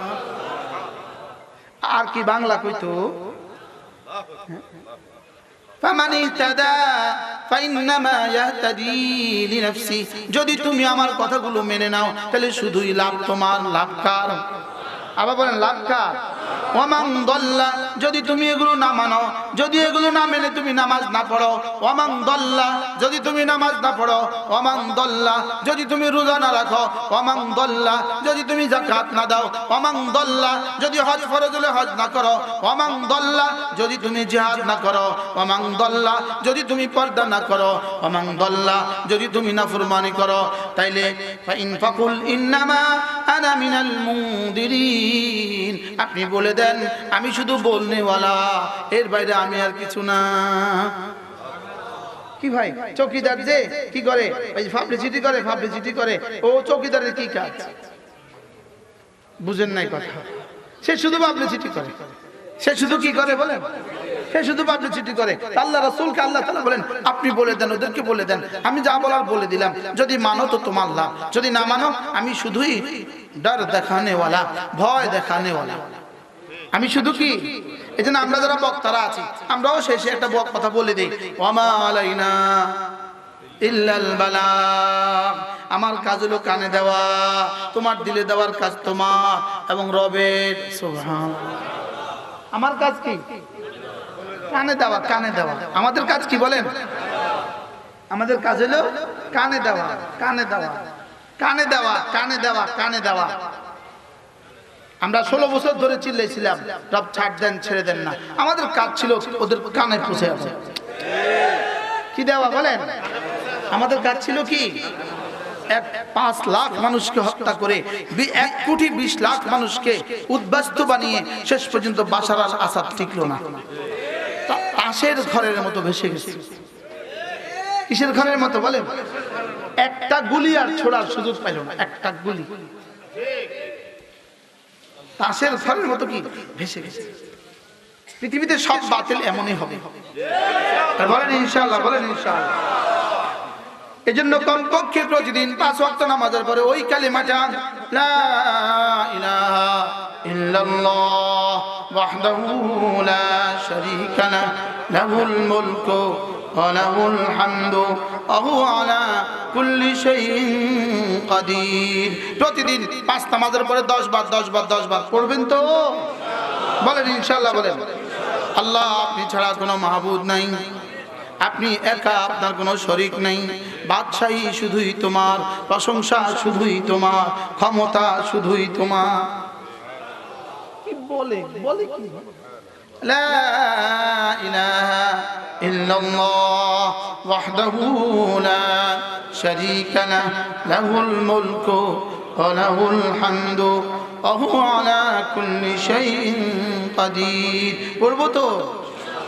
আর কি বাংলা কইতো? ফামান ইহতাদা ফাইন্নামা ইয়াহতাদি লিনাফসি, যদি তুমি আমার কথাগুলো মেনে নাও তাহলে শুধুই লাভ তোমার। লাভ কার? আবার বলেন লাভ কার? ওয়ামান দাল্লা, যদি তুমি এগুলো না মানো, যদি এগুলো না মেনে তুমি নামাজ না পড়ো, ওয়ামান দাল্লা, যদি তুমি নামাজ না পড়ো, ওয়ামান দাল্লা, যদি তুমি রোজা না রাখো, ওয়ামান দাল্লা, যদি তুমি যাকাত না দাও, ওয়ামান দাল্লা, যদি হজ ফরজ হলে হজ না করো, ওয়ামান দাল্লা, যদি তুমি জিহাদ না করো, ওয়ামান দাল্লা, যদি তুমি পর্দা না করো, ওয়ামান দাল্লা, যদি তুমি নাফরমানি করো, তাইলে ফাইন ফাকুল ইন্নামা আনা মিনাল মুনদিরিন, আপনি বলে দেন আমি শুধু বলনেওয়ালা, এর বাইরে আমি আর কিছু না। কি ভাই চৌকিদার যে কি করে? ওই পাবলিসিটি করে, পাবলিসিটি করে। ও চৌকিদারের কি কাজ বুঝেন নাই কথা? সে শুধু পাবলিসিটি করে। সে শুধু কি করে বলেন? সে শুধু পাবলিসিটি করে। আল্লাহ রাসূলকে আল্লাহ তাআলা বলেন আপনি বলে দেন, ওদেরকে বলে দেন আমি যা বলার বলে দিলাম, যদি মানো তো তোমার লাভ, যদি না মানো আমি শুধুই ডর দেখানেওয়ালা, ভয় দেখানেওয়ালা। আমি শুধু কি? এজন্য আমরা যারা বক্তারা আছি আমরাও শেষে একটা কথা বলে দেই, ওয়ামা আলাইনা ইল্লাল বালাগ, আমার কাজ হলো কানে দেওয়া, তোমার দিলে দেওয়ার কাজ তোমার এবং রবের। সুবহানাল্লাহ, আমার কাজ কি? কানে দেওয়া, কানে দেওয়া। আমাদের কাজ কি বলেন? আমাদের কাজ হলো কানে দেওয়া, কানে দেওয়া, কানে দেওয়া, কানে দেওয়া, কানে দেওয়া। আমরা 16 বছর ধরে চিল্লাইছিলাম রব ছাড় দেন, ছেড়ে দেন না। আমাদের কাজ ছিল ওদের কানে পৌঁছে যাওয়া। কি দেওয়া বলেন? আমাদের কাজ ছিল কি? 5 লাখ মানুষকে হত্যা করে 1 কোটি 20 লাখ মানুষকে উদ্বাস্তু বানিয়ে শেষ পর্যন্ত বাশার আল আসাদ টিকলো না, তাসের ঘরের মতো ভেসে গেছে। কিসের ঘরের মতো বলেন? একটা গুলি আর ছোড়ার সুযোগ পাইল না, একটা গুলি। তাসের ঘরের মতো কি ভেসে গেছে। পৃথিবীতে সব বাতিল এমনই হবে। বলেন ইনশাআল্লাহ, বলেন ইনশাআল্লাহ। এজন্য কমপক্ষে প্রতিদিন 5 ওয়াক্ত নামাজের পরে ওই কালিমাটা লা ইলাহা ইল্লাল্লাহ ওয়াহদাহু লা শারীকা লাহু লাহুল মুলকু ওয়া লাহুল হামদু ওয়া হুয়া আলা কুল্লি শাইইন কাদির। প্রতিদিন 5 নামাজের পরে 10 বার 10 বার 10 বার পড়বেন তো? বলেন ইনশাআল্লাহ, বলেন। আল্লাহ আপনি ছাড়া কোনো মাহবুদ নাই, আপনি একা, আপনার কোনো শরীক নেই। বাদশাহী শুধুই তোমার, প্রশংসা শুধুই তোমার, ক্ষমতা শুধুই তোমার। কি বলে বলে কি? লা ইলাহা ইল্লাল্লাহ ওয়াহদাহু লা শারীকা লাহু লাহুল মুলকু ওয়া লাহুল হামদু ওয়া হুয়া আলা কুল্লি শাইইন কাদির। পড়ব তো?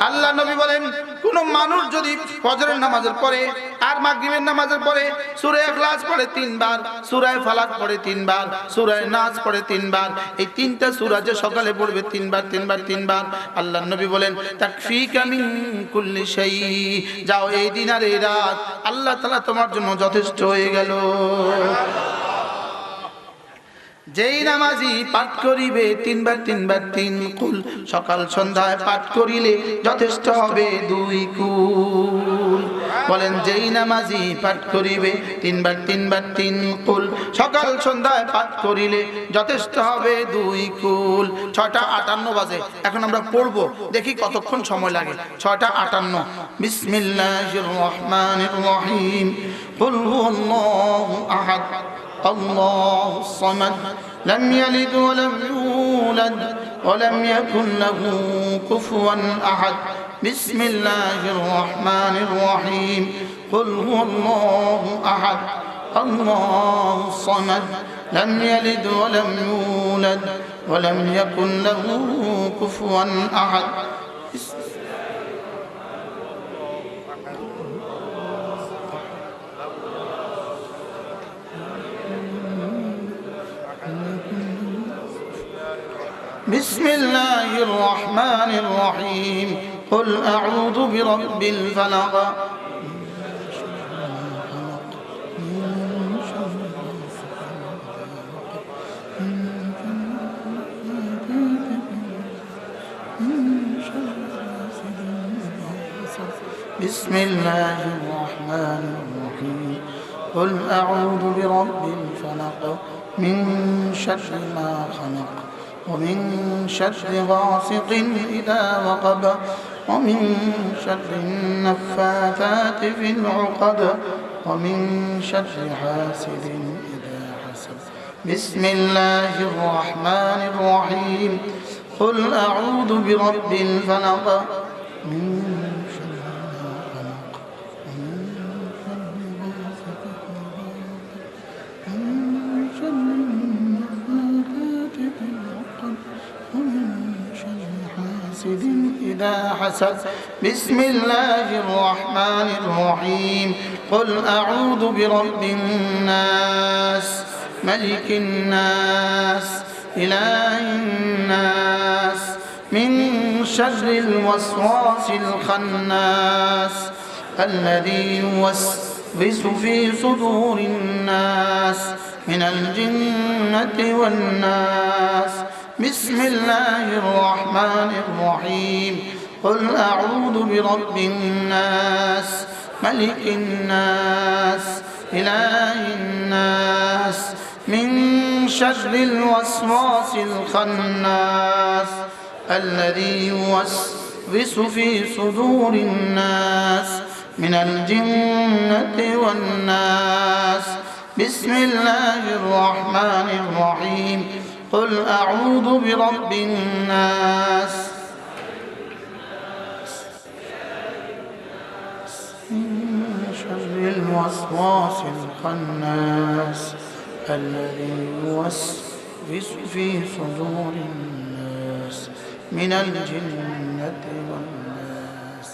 আল্লাহ নবী বলেন, কোন মানুষ যদি ফজরের নামাজের পরে আর মাগরিবের নামাজের পরে সূরা ইখলাস পড়ে 3 বার, সূরা ফালাক পড়ে 3 বার, সূরা নাস পড়ে 3 বার, এই তিনটা সূরা যে সকালে পড়বে 3 বার 3 বার 3 বার, আল্লাহ নবী বলেন তাকফিকা মিন কুল্লি শাই, যাও এই দিন আর এই রাত আল্লাহ তাআলা তোমার জন্য যথেষ্ট হয়ে গেল। যেই নামাজি পাঠ করিবে 3 বার 3 বার 3 কুল, সকাল সন্ধ্যায় পাঠ করিলে যথেষ্ট হবে 2 কুল। বলেন, যেই নামাজি পাঠ করিবে 3 বার 3 বার 3 কুল, সকাল সন্ধ্যায় পাঠ করিলে যথেষ্ট হবে 2 কুল। 6টা 58 বাজে, এখন আমরা পড়ব, দেখি কতক্ষণ সময় লাগে। 6টা 58। বিসমিল্লাহির রহমানির রহিম। কুল হুয়াল্লাহু আহাদ আল্লাহুস সামাদ لم يلد ولم يولد ولم يكن له كفوا أحد بسم الله الرحمن الرحيم قل هو الله أحد الله الصمد لم يلد ولم يولد ولم يكن له كفوا أحد بسم الله الرحمن الرحيم قل أعوذ برب الفلق بسم الله الرحمن الرحيم قل أعوذ برب الفلق من شر ما خلق ومن شر غاسق إذا وقب ومن شر النفاثات في العقد ومن شر حاسد إذا حسد بسم الله الرحمن الرحيم قل أعوذ برب الفلق من شر ما خلق ومن شر غاسق ومن شر النفاثات في العقد ومن شر حاسد إذا حسد بسم الله الرحمن الرحيم قل أعوذ برب الناس ملك الناس إله الناس من شر الوسواس الخناس الذي يوسوس في صدور الناس من الجنة والناس بسم الله الرحمن الرحيم قل أعوذ برب الناس ملك الناس إله الناس من شر الوسواس الخناس الذي يوسوس في صدور الناس من الجنة والناس بسم الله الرحمن الرحيم قل أعوذ برب الناس من شر الوسواس الخناس الذي يوسوس في صدور الناس من الجنة والناس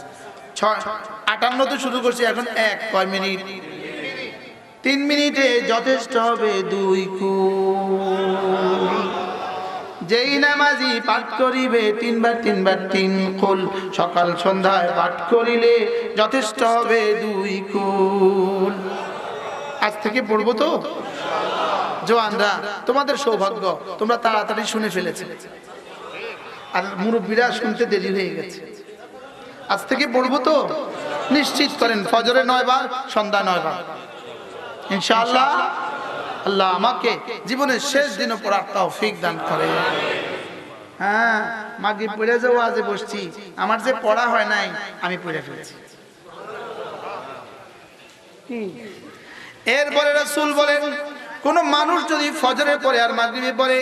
58 তে শুরু করছি, এখন কয় মিনিট? 3 মিনিটে যথেষ্ট হবে 2 কুল। যেই নামাজি পাঠ করিবে 3 বার 3 বার 3 কুল, সকাল সন্ধ্যায় পাঠ করিলে যথেষ্ট হবে 2 কুল। আজ থেকে পড়বো তো জওয়ানরা, তোমাদের সৌভাগ্য, তোমরা তাড়াতাড়ি শুনে ফেলেছে, আর মুরব্বীরা শুনতে দেরি হয়ে গেছে। আজ থেকে পড়বো তো, নিশ্চিত করেন ফজরে 9 বার, সন্ধ্যা 9 বার ইনশাআল্লাহ। আল্লাহ আমাকে জীবনের শেষ দিনে পড়ার তৌফিক দান করে। হ্যাঁ, মাগরিব পড়ে যাও, আজে বসছি, আমার যে পড়া হয় নাই আমি পড়ে ফেলেছি। কি এরপরে রাসূল বলেন কোন মানুষ যদি ফজরের পরে আর মাগরিবের পরে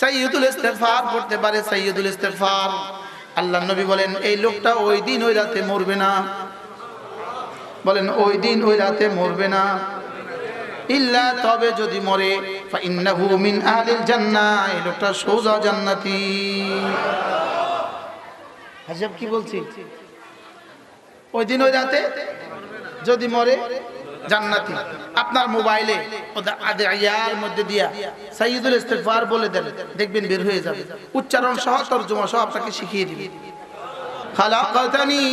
সাইয়্যিদুল ইস্তিগফার পড়তে পারে, সাইয়্যিদুল ইস্তিগফার, আল্লাহর নবী বলেন এই লোকটা ওই দিন ওই রাতে মরবে না। বলেন ওই দিন ওই রাতে মরবে না। ইল্লা তবে যদি মরে ফাইন্নাহু মিন আহলিল জান্নাহ, এই লোকটা সোজা জান্নাতি। আজব কি বলছি, ওই দিন ওই রাতে যদি মরে জান্নাতি। আপনার মোবাইলে আদিয়ার মধ্যে দিয়া সাইয়্যিদুল ইস্তিগফার বলে দেন, দেখবেন বের হয়ে যাবে, উচ্চারণ সহ তরজমা সহ আপনাকে শিখিয়ে দিবে। خلقتني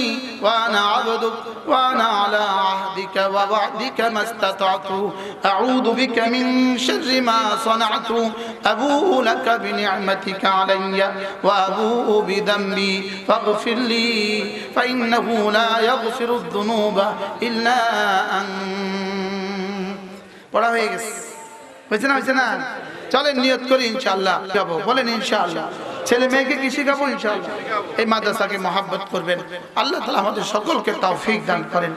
وأنا عبدك وأنا على عهدك ووعدك ما استطعت أعوذ بك من شر ما صنعت أبوء لك بنعمتك علي وأبوء بذنبي فاغفر لي فإنه لا يغفر الذنوب إلا أنت। পড়া হয়ে গেছে, হয়েছে না? চলেন নিয়ত করি ইনশাআল্লাহ যাবো। বলেন ইনশাআল্লাহ। ছেলে মেয়েকে কি শিখাবো? ইনশাআল্লাহ। এই মাদ্রাসাকে মহব্বত করবেন। আল্লাহ তাআলা আমাদের সকলকে তৌফিক দান করেন।